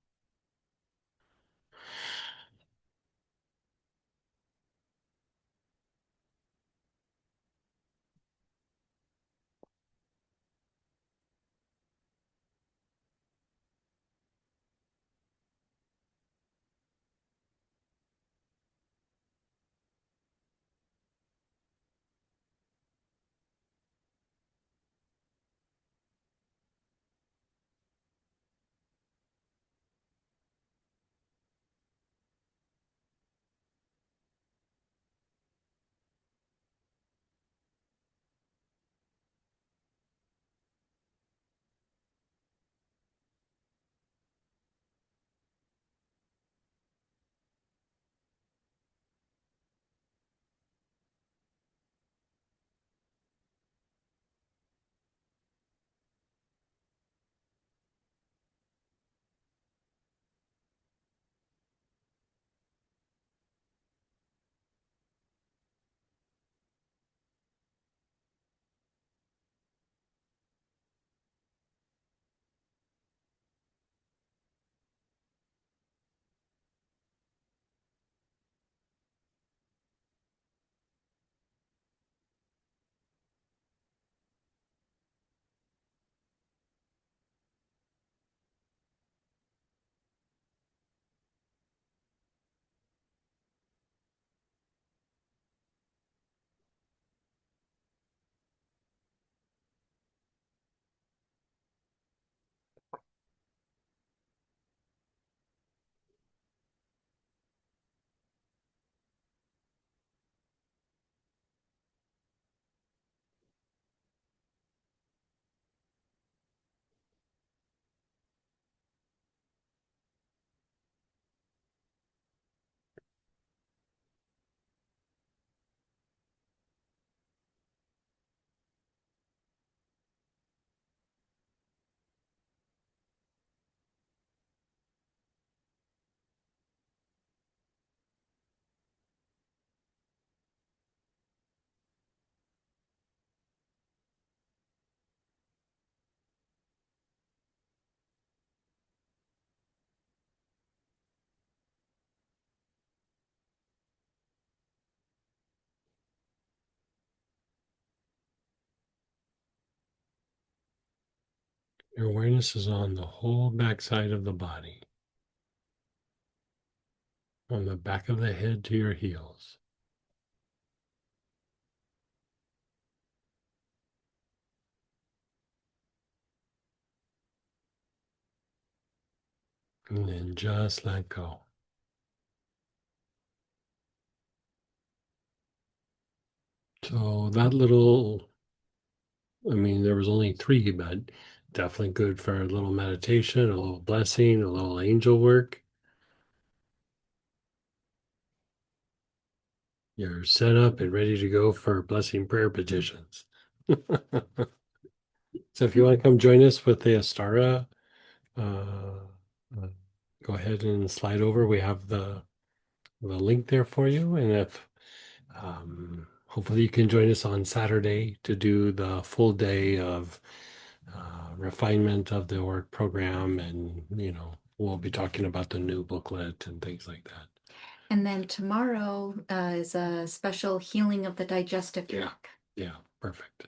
Your awareness is on the whole backside of the body, from the back of the head to your heels. And then just let go. So that little, I mean, there was only 3, but definitely good for a little meditation, a little blessing, a little angel work. You're set up and ready to go for blessing prayer petitions. So if you want to come join us with the Astara, uh, uh, go ahead and slide over. We have the link there for you. And if hopefully you can join us on Saturday to do the full day of refinement of the Auric program, and we'll be talking about the new booklet and things like that. And then tomorrow is a special healing of the digestive tract. Yeah, perfect.